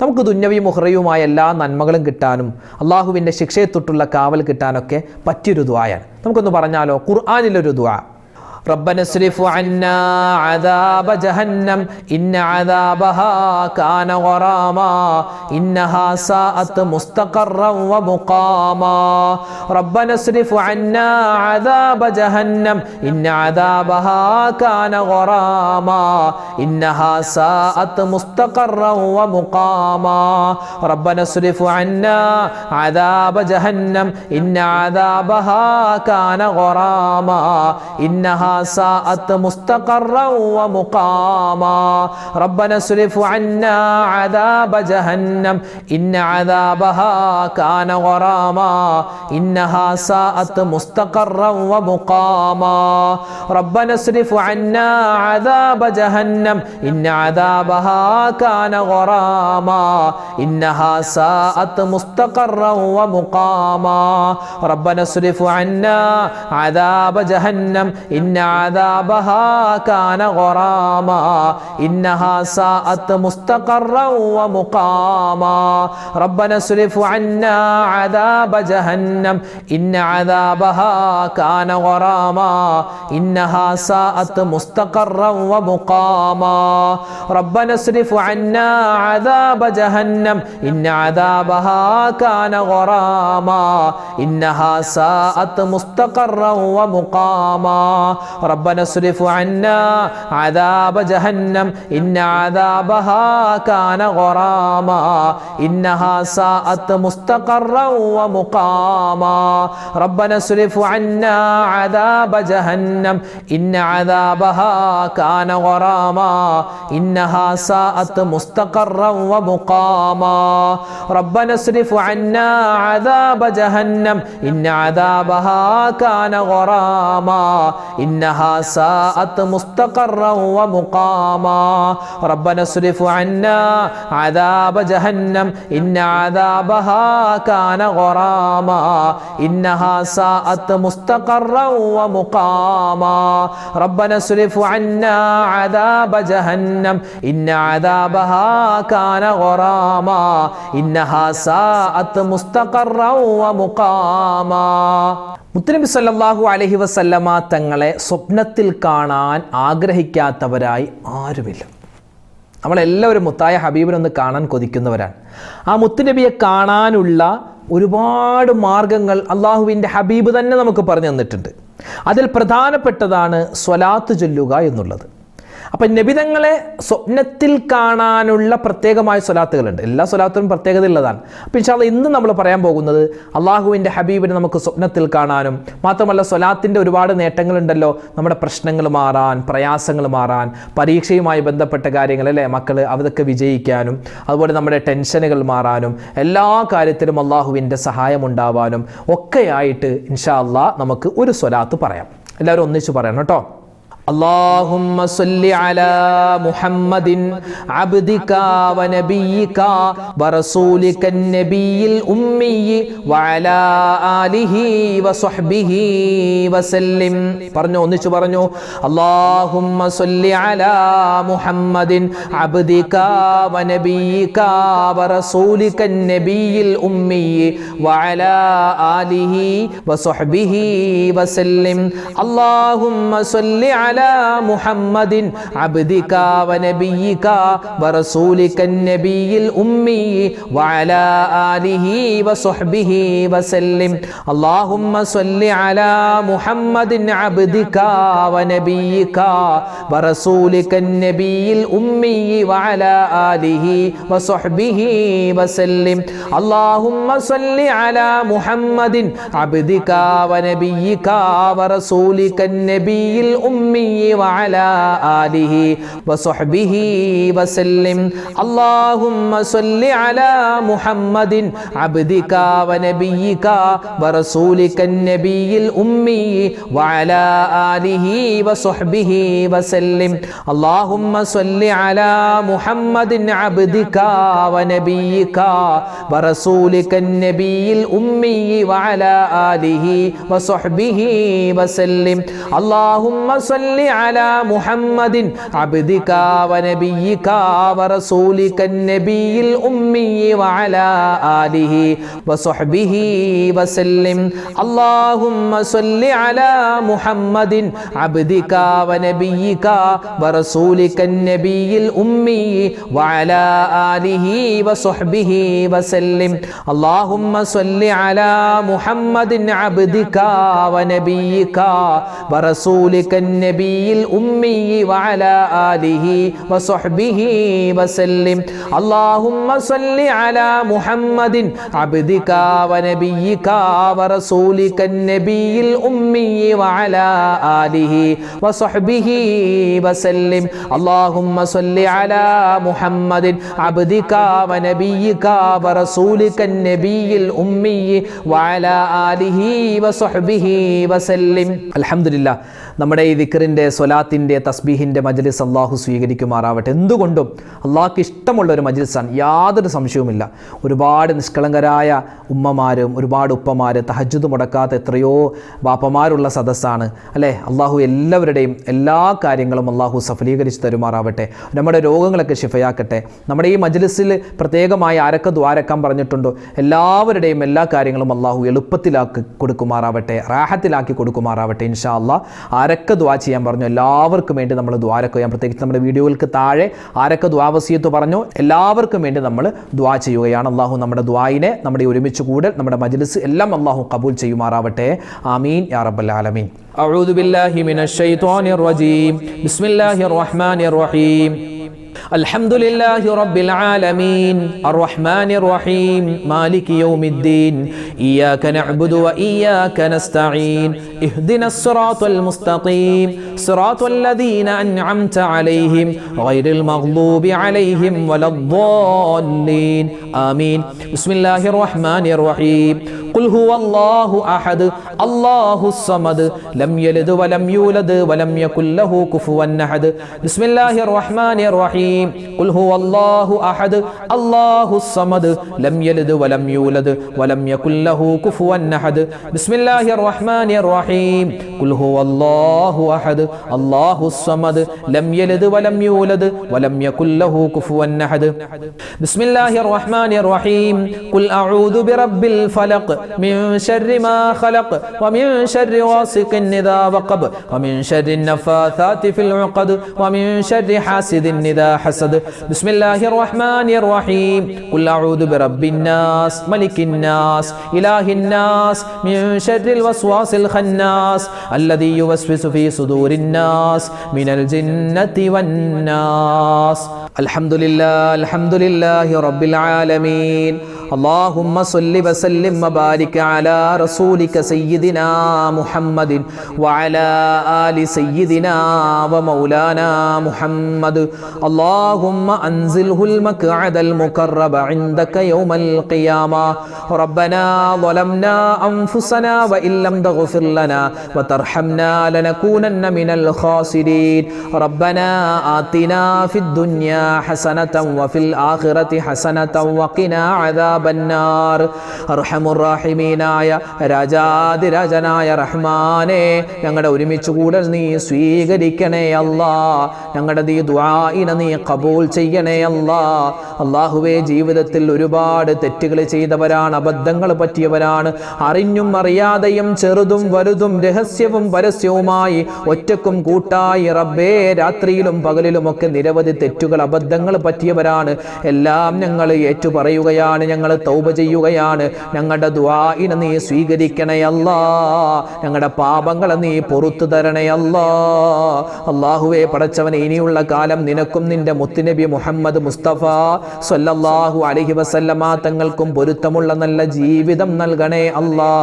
S1: നമുക്ക് ദുന്യവിയും ഉഖ്റയുമായ എല്ലാ നന്മകളും കിട്ടാനും അള്ളാഹുവിൻ്റെ ശിക്ഷയെ തൊട്ടുള്ള കാവൽ കിട്ടാനൊക്കെ പറ്റിയൊരു ദുആയാണ്. നമുക്കൊന്ന് പറഞ്ഞാലോ, ഖുർആനിലൊരു ദുആ. ربنا اصرف عنا عذاب جهنم إن عذابها كان غراما إنها ساءت مستقرا ومقاما ربنا اصرف عنا عذاب جهنم إن عذابها كان غراما إنها ساءت مستقرا ومقاما ربنا اصرف عنا عذاب جهنم إن عذابها كان غراما إنها ساءت مستقرا ومقاما ربنا اصرف عنا عذاب جهنم إن عذابها كان غراما إنها ساءت مستقرا ومقاما ربنا اصرف عنا عذاب جهنم إن عذابها كان غراما إنها ساءت مستقرا ومقاما ربنا اصرف عنا عذاب جهنم إن عذابها كان غراما إنها ساءت مستقرا ومقاما ربنا اصرف عنا عذاب جهنم إن عذابها كان غراما إنها ساءت مستقرا ومقاما ربنا اصرف عنا عذاب جهنم إن عذابها كان غراما إنها ساءت مستقرا ومقاما ربنا اصرف عنا عذاب جهنم إن عذابها كان غراما إنها ساءت مستقرا ومقاما ربنا اصرف عنا عذاب جهنم إن عذابها كان غراما إنها ساءت مستقرا ومقاما ربنا اصرف عنا عذاب جهنم إن عذابها كان غراما إنها ساءت مستقرا ومقاما ربنا اصرف عنا عذاب جهنم إن عذابها كان غراما إنها ساءت مستقرا ومقاما ربنا اصرف عنا عذاب جهنم إن عذابها كان غراما إنها ساءت مستقرا ومقاما മുത്തനബി സല്ലല്ലാഹു അലൈഹി വസല്ലമ തങ്ങളെ സ്വപ്നത്തിൽ കാണാൻ ആഗ്രഹിക്കാത്തവരായി ആരുമില്ല. നമ്മളെല്ലാവരും മുത്തായ ഹബീബിനൊന്ന് കാണാൻ കൊതിക്കുന്നവരാണ്. ആ മുത്തുനബിയെ കാണാനുള്ള ഒരുപാട് മാർഗങ്ങൾ അള്ളാഹുവിൻ്റെ ഹബീബ് തന്നെ നമുക്ക് പറഞ്ഞു തന്നിട്ടുണ്ട്. അതിൽ പ്രധാനപ്പെട്ടതാണ് സ്വലാത്ത് ചൊല്ലുക എന്നുള്ളത്. അപ്പം നബിതങ്ങളെ സ്വപ്നത്തിൽ കാണാനുള്ള പ്രത്യേകമായ സ്വലാത്തുകളുണ്ട്. എല്ലാ സ്വലാത്തും പ്രത്യേകത ഉള്ളതാണ്. അപ്പം ഇൻഷാ അല്ലാഹ് ഇന്ന് നമ്മൾ പറയാൻ പോകുന്നത് അള്ളാഹുവിൻ്റെ ഹബീബിനെ നമുക്ക് സ്വപ്നത്തിൽ കാണാനും മാത്രമല്ല സ്വലാത്തിൻ്റെ ഒരുപാട് നേട്ടങ്ങളുണ്ടല്ലോ. നമ്മുടെ പ്രശ്നങ്ങൾ മാറാൻ, പ്രയാസങ്ങൾ മാറാൻ, പരീക്ഷയുമായി ബന്ധപ്പെട്ട കാര്യങ്ങൾ അല്ലേ, മക്കൾ അതൊക്കെ വിജയിക്കാനും, അതുപോലെ നമ്മുടെ ടെൻഷനുകൾ മാറാനും, എല്ലാ കാര്യത്തിലും അള്ളാഹുവിൻ്റെ സഹായം ഉണ്ടാവാനും ഒക്കെയായിട്ട് ഇൻഷാ അല്ലാഹ് നമുക്ക് ഒരു സ്വലാത്ത് പറയാം. എല്ലാവരും ഒന്നിച്ച് പറയണം കേട്ടോ. اللهم صل على محمد عبدك ونبيك ورسولك النبي الأمي وعلى آله وصحبه وسلم. പറഞ്ഞു, ഒന്നിച്ചു പറഞ്ഞു. اللهم صل على محمد عبدك ونبيك ورسولك النبي الأمي وعلى آله وصحبه وسلم. اللهم صل على محمد عبدك ونبيك ورسولك النبي الأمي وعلى آله وصحبه وسلم. اللهم صل على محمد عبدك ونبيك ورسولك النبي الأمي وعلى آله وصحبه وسلم. اللهم صل على محمد عبدك ونبيك ورسولك النبي الأمي وعلى آله وصحبه وسلم. اللهم صل على محمد عبدك ونبيك ورسولك النبي الأمي وعلى آله وصحبه وسلم. اللهم صل على محمد عبدك ونبيك ورسولك النبي الأمي وعلى آله وصحبه وسلم. اللهم صل على محمد عبدك ونبيك ورسولك النبي الأمي وعلى آله وصحبه وسلم. اللهم صل على محمد عبدك ونبيك ورسولك النبي الأمي وعلى آله وصحبه وسلم. اللهم صل على محمد عبدك ونبيك ورسولك النبي الأمي وعلى آله وصحبه وسلم. اللهم صل على محمد عبدك ونبيك ورسولك النبي الأمي وعلى آله وصحبه وسلم. اللهم صل على محمد عبدك ونبيك ورسولك النبي الأمي وعلى آله وصحبه وسلم. അൽഹംദുലില്ലാ, നമ്മുടെ ഈ ദിക്റിൻ്റെ, സ്വലാത്തിൻ്റെ, തസ്ബീഹിൻ്റെ മജ്ലിസ് അള്ളാഹു സ്വീകരിക്കുമാറാവട്ടെ. എന്തുകൊണ്ടും അള്ളാഹ്ക്ക് ഇഷ്ടമുള്ള ഒരു മജ്ലിസാണ്, യാതൊരു സംശയവുമില്ല. ഒരുപാട് നിഷ്കളങ്കരായ ഉമ്മമാരും ഒരുപാട് ഉപ്പമാർ, തഹജ്ജുദ് മുടക്കാത്ത എത്രയോ ബാപ്പമാരുള്ള സദസ്സാണ് അല്ലേ. അള്ളാഹു എല്ലാവരുടെയും എല്ലാ കാര്യങ്ങളും അള്ളാഹു സഫലീകരിച്ച് തരുമാറാവട്ടെ. നമ്മുടെ രോഗങ്ങളൊക്കെ ശിഫയാക്കട്ടെ. നമ്മുടെ ഈ മജ്ലിസിൽ പ്രത്യേകമായി ആരൊക്കെ ദ്വാരക്കാൻ പറഞ്ഞിട്ടുണ്ടോ എല്ലാവരുടെയും എല്ലാ കാര്യങ്ങളും അള്ളാഹു എളുപ്പത്തിലാക്കി കൊടുക്കുമാറാവട്ടെ, റാഹത്തിലാക്കി കൊടുക്കുമാറാവട്ടെ ഇൻഷാ അള്ളാഹ്. ആരൊക്കെ ദുആ ചെയ്യാൻ പറഞ്ഞു എല്ലാവർക്കും വേണ്ടി നമ്മൾ ദ്വാരക്ക ചെയ്യാം. പ്രത്യേകിച്ച് നമ്മുടെ വീഡിയോകൾക്ക് താഴെ ആരൊക്കെ ദുആ വസിയത്ത് പറഞ്ഞു എല്ലാവർക്കും വേണ്ടി നമ്മൾ ദുആ ചെയ്യുകയാണ്. അള്ളാഹു നമ്മുടെ ദുആയിനെ, നമ്മുടെ ഒരുമിച്ച് കൂടൽ, നമ്മുടെ മജ്ലിസ് എല്ലാം അള്ളാഹു കബൂൽ ചെയ്യുമാറാവട്ടെ. ആമീൻ യാ റബ്ബൽ ആലമീൻ. അഊദു ബില്ലാഹി മിനശ് ശൈത്വാനിർ റജീം. ബിസ്മില്ലാഹിർ റഹ്മാനിർ റഹീം. الحمد لله رب العالمين الرحمن الرحيم مالك يوم الدين إياك نعبد وإياك نستعين اهدنا الصراط المستقيم صراط الذين أنعمت عليهم غير المغضوب عليهم ولا الضالين آمين. بسم الله الرحمن الرحيم. قل هو الله أحد الله الصمد لم يلد ولم يولد ولم يكن له كفوا أحد. بسم الله الرحمن الرحيم. قل هو الله أحد الله الصمد لم يلد ولم يولد ولم يكن له كفوا أحد. بسم الله الرحمن الرحيم. قل هو الله أحد الله الصمد لم يلد ولم يولد ولم يكن له كفوا أحد. بسم الله الرحمن الرحيم. قل أعوذ برب الفلق من شر ما خلق ومن شر غاسق إذا وقب ومن شر النفاثات في العقد ومن شر حاسد إذا حسد. بسم الله الرحمن الرحيم. قل أعوذ برب الناس ملك الناس إله الناس من شر الوسواس الخناس الذي يوسوس في صدور الناس من الجنة والناس. الحمد لله الحمد لله رب العالمين അല്ലാഹുമ്മ സ്വല്ലി വസല്ലിം വബാരിക് അലാ റസൂലിക സയ്യിദിനാ മുഹമ്മദിൻ വഅലാ ആലി സയ്യിദിനാ വമൗലാനാ മുഹമ്മദ്. അല്ലാഹുമ്മ അൻസിൽഹുൽ മഖ്അദൽ മുഖറബ ഇൻദക യൗമൽ ഖിയാമ. റബ്ബനാ ളലംനാ അൻഫുസനാ വഇൻ ലം തഗ്ഫിർ ലനാ വതർഹംനാ ലനകൂനന്ന മിനൽ ഖാസിരീൻ. റബ്ബനാ ആതിനാ ഫിദ് ദുനിയാ ഹസനതൻ വഫിൽ ആഖിറതി ഹസനതൻ വഖിനാ അദാബന്നാർ. അർഹമുർ റഹീമീനായ രാജാതിരാജനായ റഹ്മാനേ, ഞങ്ങളുടെ ഒരുമിച്ച് കൂടൽ നീ സ്വീകരിക്കണേ അല്ലാ. ഞങ്ങളുടെ ഈ ദുആഇനെ നീ ഖബൂൽ ചെയ്യണേ അല്ലാ. അല്ലാഹുവേ, ജീവിതത്തിൽ ഒരുപാട് തെറ്റുകൾ ചെയ്തവരാണ്, അബദ്ധങ്ങൾ പറ്റിയവരാണ്. അറിഞ്ഞും അറിയാതെയും ചെറുതും വലുതും രഹസ്യവും പരസ്യവുമായി ഒറ്റക്കും കൂട്ടായി റബ്ബേ രാത്രിയിലും പകലിലുമൊക്കെ നിരവധി തെറ്റുകൾ അബദ്ധങ്ങൾ പറ്റിയവരാണ്. എല്ലാം ഞങ്ങൾ ഏറ്റുപറയുകയാണ്, ഞങ്ങൾ തൗബ ചെയ്യുകയാണ്. ഞങ്ങളുടെ ദുആഇനെ നീ സ്വീകരിക്കണേ അല്ലാ. ഞങ്ങളുടെ പാപങ്ങളെ നീ പൊറുത്തു തരണേ അല്ലാ. അല്ലാഹുവേ പടച്ചവനെ, ഇനിയുള്ള കാലം നിനക്കും നിന്റെ മുത്തുനബി മുഹമ്മദ് മുസ്തഫ സ്വല്ലല്ലാഹു അലൈഹി വസല്ലമ തങ്ങൾക്കും പൊരുത്തമുള്ള നല്ല ജീവിതം നൽകണേ അല്ലാ.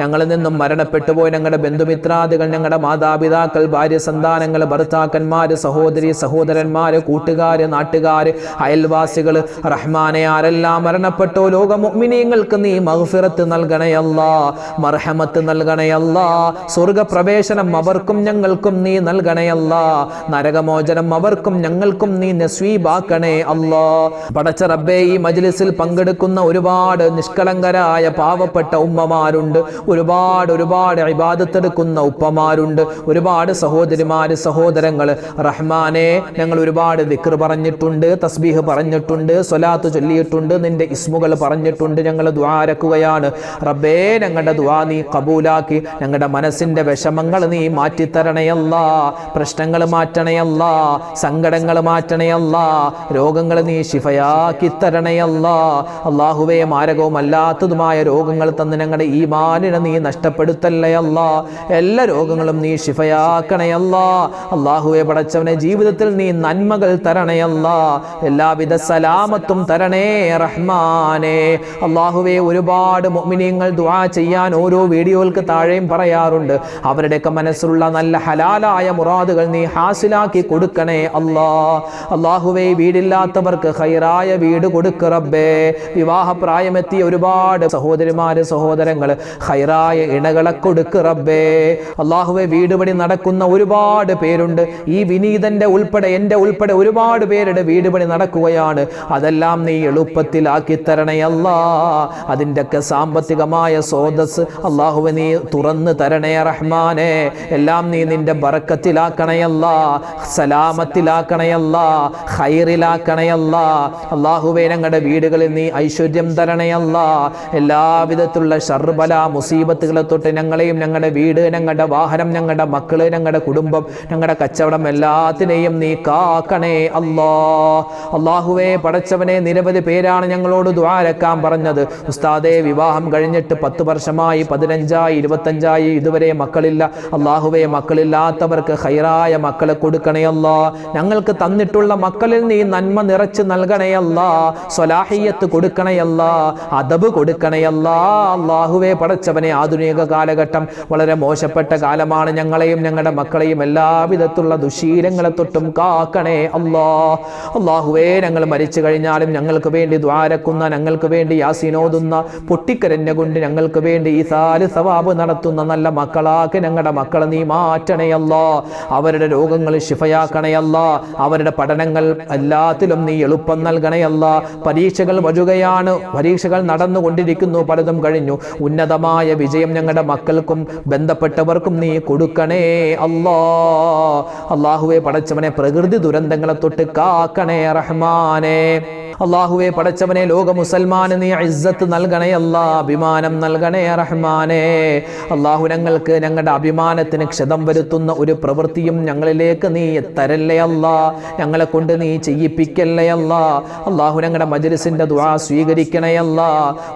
S1: ഞങ്ങളിൽ നിന്നും മരണപ്പെട്ടു പോയ ഞങ്ങളുടെ ബന്ധുമിത്രാദികൾ, ഞങ്ങളുടെ മാതാപിതാക്കൾ, ഭാര്യ സന്താനങ്ങൾ, ഭർത്താക്കന്മാർ, സഹോദരി സഹോദരന്മാർ, കൂട്ടുകാർ, നാട്ടുകാർ, അയൽവാസികൾ, റഹ്മാനെ ആരെല്ലാം മരണപ്പെട്ടോ ലോക മുഅ്മിനീങ്ങൾക്ക് നീ മഗ്ഫിറത്ത് നൽകണേ അല്ലാ, മർഹമത്ത് നൽകണേ അല്ലാ. സ്വർഗ്ഗപ്രവേശനം അവർക്കും ഞങ്ങൾക്കും നീ നൽകണേ അല്ലാ. നരകമോചനം അവർക്കും ഞങ്ങൾക്കും നീ നസീബാക്കണേ അല്ലാ. പടച്ച റബ്ബേ, ഈ മജ്ലിസിൽ പങ്കെടുക്കുന്ന ഒരുപാട് നിഷ്കളങ്കരായ പാവപ്പെട്ട ഉമ്മമാരുണ്ട്, ഒരുപാട് ഇബാദത്തെടുക്കുന്ന ഉപ്പമാരുണ്ട്, ഒരുപാട് സഹോദരിമാര് സഹോദരങ്ങൾ. റഹ്മാനെ, ഞങ്ങൾ ഒരുപാട് ദിക്ർ പറഞ്ഞിട്ടുണ്ട്, തസ്ബീഹ് പറഞ്ഞിട്ടുണ്ട്, സ്വലാത്ത് ചൊല്ലിയിട്ടുണ്ട്, നിന്റെ ഇസ്മുകൾ പറഞ്ഞിട്ടുണ്ട്. ഞങ്ങൾ ദുആരക്കുകയാണ് റബ്ബേ. ഞങ്ങളുടെ ദുആ നീ കബൂലാക്കി ഞങ്ങളുടെ മനസ്സിന്റെ വിഷമങ്ങൾ നീ മാറ്റിത്തരണയല്ലാ, പ്രശ്നങ്ങൾ മാറ്റണയല്ലാ, സങ്കടങ്ങൾ മാറ്റണയല്ലാ, രോഗങ്ങൾ നീ ശിഫയാക്കി തരണയല്ലാ. അല്ലാഹുവേ, മാരകവും അല്ലാത്തതുമായ രോഗങ്ങൾ തന്ന് ഞങ്ങളുടെ ഈമാനിനെ നീ നഷ്ടപ്പെടുത്തല്ലയല്ലാ. എല്ലാ രോഗങ്ങളും നീ ശിഫയാക്കണയല്ലാ. അല്ലാഹുവേ പടച്ചവനെ, ജീവിതത്തിൽ നീ നന്മകൾ തരണയല്ലാ, എല്ലാവിധ സലാമത്തും തരണേ റഹ്മാനേ. അല്ലാഹുവേ, ഒരുപാട് മുഅ്മിനീങ്ങൾ ദുആ ചെയ്യാൻ ഓരോ വീഡിയോകൾക്ക് താഴെയും പറയാറുണ്ട്. അവരുടെയൊക്കെ മനസ്സിലുള്ള നല്ല ഹലാലായ മുറാദുകൾ നീ ഹാസിലാക്കി കൊടുക്കണേ അല്ലാ. അല്ലാഹുവേ, വീടില്ലാത്തവർക്ക് ഖൈറായ വീട് കൊടുക്ക് റബ്ബേ. വിവാഹപ്രായമെത്തിയ ഒരുപാട് സഹോദരിമാര് സഹോദരങ്ങൾ ഖൈറായ ഇണകളെ കൊടുക്ക് റബ്ബേ. അല്ലാഹുവേ, വീട് പണി നടക്കുന്ന ഒരുപാട് പേരുണ്ട്. ഈ വിനീതന്റെ ഉൾപ്പെടെ എൻ്റെ ഉൾപ്പെടെ ഒരുപാട് പേരുടെ വീട് പണി നടക്കുകയാണ്. അതെല്ലാം നീ എളുപ്പത്തിലാക്കി തരണേ അല്ലാ. അതിൻ്റെയൊക്കെ സാമ്പത്തികമായ സ്രോതസ് അല്ലാഹുവേ നീ തുറന്ന് തരണേ റഹ്മാനെ. എല്ലാം നീ നിന്റെ ബറക്കത്തിലാക്കണയല്ലാ, സലാമത്തിലാക്കണയല്ലാ, ഖൈറിലാക്കണയല്ലാ. അല്ലാഹുവേ, ഞങ്ങളുടെ വീടുകളിൽ നീ ഐശ്വര്യം തരണയല്ലാ. എല്ലാവിധത്തിലുള്ള ശർബല മുസീബത്തുകളെ തൊട്ട് ഞങ്ങളെയും ഞങ്ങളുടെ വീട്, ഞങ്ങളുടെ വാഹനം, ഞങ്ങളുടെ മക്കള്, ഞങ്ങളുടെ കുടുംബം, ഞങ്ങളുടെ കച്ചവടം എല്ലാത്തിനെയും നീ കാക്കണേ അല്ലാ. അല്ലാഹുവേ പടച്ചവനെ, നിരവധി പേരാണ് ഞങ്ങളോട് ദുആരക്കാൻ പറഞ്ഞത്. ഉസ്താദേ, വിവാഹം കഴിഞ്ഞിട്ട് 10 വർഷമായി, 15ആയി, 25ആയി, ഇതുവരെ മക്കളില്ല. അല്ലാഹുവേ, മക്കളില്ലാത്തവർക്ക് ഖൈറായ മക്കളെ കൊടുക്കണേ അല്ലാ. ഞങ്ങൾക്ക് തന്നിട്ടുള്ള മക്കളിൽ നീ നന്മ നിറച്ച് നൽകണേ അല്ലാ, സ്വലാഹിയത്ത് കൊടുക്കണേ അല്ലാ, അദബ് കൊടുക്കണേ അല്ലാ. അല്ലാഹുവേ പടച്ചവനെ, ആധുനിക കാലഘട്ടം വളരെ മോശപ്പെട്ട കാലമാണ്. ഞങ്ങളെയും ഞങ്ങളുടെ മക്കളെയും എല്ലാവിധത്തിലുള്ള ദുശീലങ്ങളെ തൊട്ടും കാക്കണേ അല്ലാ. അല്ലാഹുവേ, ഞങ്ങൾ മരിച്ചു കഴിഞ്ഞാലും ഞങ്ങൾക്ക് വേണ്ടി ദ്വാരക്കുന്ന, ഞങ്ങൾക്ക് വേണ്ടി യാസീനോതുന്ന, പൊട്ടിക്കരഞ്ഞ കൊണ്ട് ഞങ്ങൾക്ക് വേണ്ടി ഈ സാല് സവാബ് നടത്തുന്ന നല്ല മക്കളാക്കി ഞങ്ങളുടെ മക്കളെ നീ മാറ്റണേ അല്ലാ. അവരുടെ രോഗങ്ങൾ ശിഫയാക്കണേ അല്ലാ. അവരുടെ പഠനങ്ങൾ എല്ലാത്തിലും നീ എളുപ്പം നൽകണേ അല്ലാ. പരീക്ഷകൾ വഴുകയാണ്, പരീക്ഷകൾ നടന്നുകൊണ്ടിരിക്കുന്നു, പലതും കഴിഞ്ഞു. ഉന്നതമായ വിജയം ഞങ്ങളുടെ മക്കൾക്കും ബന്ധപ്പെട്ടവർക്കും നീ കൊടുക്കണേ അല്ലാ. അല്ലാഹുവേ പടച്ചവനെ, പ്രകൃതി ദുരന്തങ്ങളെ തൊട്ട് കാക്കണേ റഹ്മാനേ. അല്ലാഹുവേ പടച്ചവനെ, ലോക മുസൽമാന് നീ ഇസ്സത്ത് നൽകണേ അല്ലാ, അഭിമാനം നൽകണേ റഹ്മാനേ. അല്ലാഹു, ഞങ്ങൾക്ക് ഞങ്ങളുടെ അഭിമാനത്തിന് ക്ഷതം വരുത്തുന്ന ഒരു പ്രവൃത്തിയും ഞങ്ങളിലേക്ക് നീ തരല്ലേ അല്ലാ. ഞങ്ങളെ കൊണ്ട് നീ ചെയ്യിപ്പിക്കല്ലേ അല്ലാ. അല്ലാഹു, ഞങ്ങളുടെ മജ്ലിസിന്റെ ദുആ സ്വീകരിക്കണേ അല്ലാ.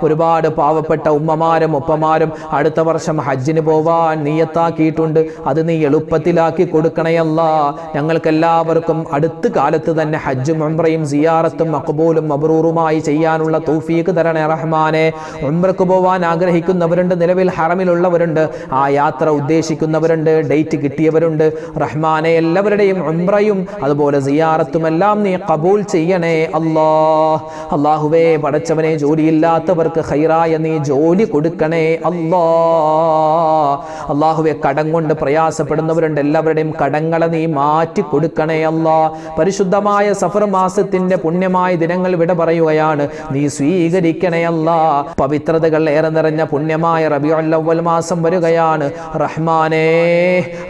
S1: ഒരുപാട് പാവപ്പെട്ട ഉമ്മമാരും ഉപ്പമാരും അടുത്ത വർഷം ഹജ്ജിന് പോവാൻ നിയത്താക്കിയിട്ടുണ്ട്. അത് നീ എളുപ്പത്തിലാക്കി കൊടുക്കണേ അല്ലാ. ഞങ്ങൾക്ക് എല്ലാവർക്കും അടുത്ത കാലത്ത് തന്നെ ഹജ്ജും ഉംറയും സിയാറത്തും മഖ്ബൂൽ മഖബൂലും മബ്റൂറുമായി ചെയ്യാനുള്ള തൗഫീഖ് തരണേ റഹ്മാനെ. ഉംറക്ക് പോവാൻ ആഗ്രഹിക്കുന്നവരുണ്ട്, നിലവിൽ ഹറമിലുള്ളവരുണ്ട്, ആ യാത്ര ഉദ്ദേശിക്കുന്നവരുണ്ട്, ഡേറ്റ് കിട്ടിയവരുണ്ട്. റഹ്മാനെ എല്ലാവരുടെയും ഉംറയും അതുപോലെ സിയാറത്തും എല്ലാം നീ ഖബൂൽ ചെയ്യണേ അല്ലാഹ്. അല്ലാഹുവേ പടച്ചവനെ, ജോലിയില്ലാത്തവർക്ക് ഖൈറായ നീ ജോലി കൊടുക്കണേ അല്ലാഹ്. അല്ലാഹുവേ കടം കൊണ്ട് പ്രയാസപ്പെടുന്നവരുണ്ട്, എല്ലാവരുടെയും കടങ്ങളെ നീ മാറ്റി കൊടുക്കണേ അല്ലാഹ്. പരിശുദ്ധമായ സഫർ മാസത്തിന്റെ പുണ്യമായ ദിനങ്ങൾ വിട പറയുകയാണ്, നീ സ്വീകരിക്കണേ അല്ലാഹ്. പവിത്രതകൾ ഏറെ നിറഞ്ഞ പുണ്യമായ റബീഉൽ അവ്വൽ മാസം വരികയാണ് റഹ്മാനേ.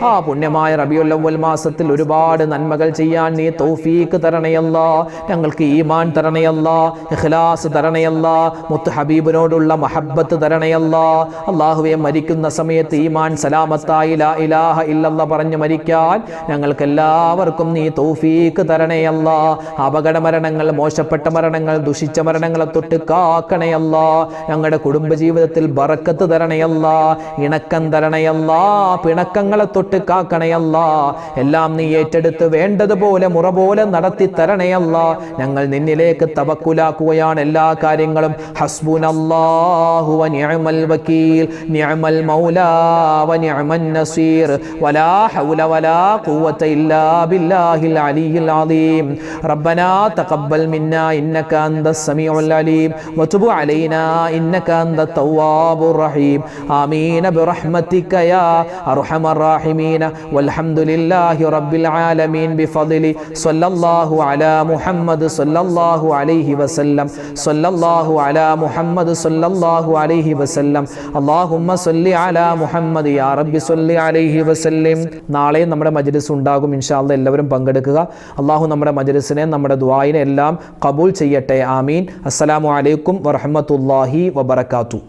S1: ആ പുണ്യമായ റബീഉൽ അവ്വൽ മാസത്തിൽ ഒരുപാട് നന്മകൾ ചെയ്യാൻ നീ തൗഫീഖ് തരണേ അല്ലാഹ്. ഞങ്ങൾക്ക് ഈമാൻ തരണേ അല്ലാഹ്, ഇഖ്ലാസ് തരണേ അല്ലാഹ്, മുത്ത് ഹബീബിനോടുള്ള മഹബ്ബത്ത് തരണേ അല്ലാഹ്. അല്ലാഹുവേ മരിക്കുന്ന സമയത്ത് ഈമാൻ സലാമത്തായി ലാ ഇലാഹ ഇല്ലല്ലാഹ് പറഞ്ഞു മരിക്കാൻ ഞങ്ങൾക്ക് എല്ലാവർക്കും നീ തൗഫീഖ് തരണേ അല്ലാഹ്. അപകട മരണങ്ങൾ, മോശപ്പെട്ട മരണങ്ങൾ, ദുഷിച്ച മരണങ്ങളെ തൊട്ട് കാക്കണേ അല്ലാഹ്. ഞങ്ങളുടെ കുടുംബജീവിതത്തിൽ ബറക്കത്ത് തരണേ അല്ലാഹ്, ഇണക്കം തരണേ അല്ലാഹ്, പിണക്കങ്ങളെ തൊട്ട് കാക്കണേ അല്ലാഹ്. എല്ലാം നീ ഏറ്റെടുത്ത് വേണ്ടതുപോലെ മുറ പോലെ നടത്തി തരണേ അല്ലാഹ്. ഞങ്ങൾ നിന്നിലേക്ക് തവക്കുലാക്കുകയാണ് എല്ലാ കാര്യങ്ങളും. ഹസ്ബുനല്ലാഹു വ നിഅമൽ വകീൽ, നിഅമൽ മൗലാ വ നിഅമൻ നസീർ, വലാ ഹൗല വലാ ഖുവത ഇല്ലാ ബില്ലാഹിൽ അലിയിൽ അലീം. റബ്ബനാ തഖബ്ബൽ മിന്നാ ഇന്നക അൻതസ് സമീഉൽ അലീം വതുബ് അലൈനാ ഇന്നക അൻതത് തവ്വാബുർ റഹീം. ആമീൻ ബിറഹ്മതിക യാ അർഹമർ റഹീമീൻ. വൽഹംദുലില്ലാഹി റബ്ബിൽ ആലമീൻ ബിഫദ്ലി സ്വല്ലല്ലാഹു അലാ മുഹമ്മദ് സ്വല്ലല്ലാഹു അലൈഹി വസല്ലം, സ്വല്ലല്ലാഹു അലാ മുഹമ്മദ് സ്വല്ലല്ലാഹു അലൈഹി വസല്ലം. അല്ലാഹുമ്മ സ്വല്ലി അലാ മുഹമ്മദ് യാ റബ്ബി സ്വല്ലി അലൈഹി വസല്ലം. നാളെ നമ്മുടെ മജ്ലിസ് ഉണ്ടാകും ഇൻഷാ അല്ലാഹ്. എല്ലാവരും പങ്കെടുക്കുക. അല്ലാഹു നമ്മുടെ മജ്ലിസിനെ, നമ്മുടെ ദുആയിനെ എല്ലാം ഖബൂൽ ചെയ്യട്ടെ. ആമീൻ. അസ്സലാമു അലൈക്കും വറഹ്മത്തുള്ളാഹി വബറകാതുഹു.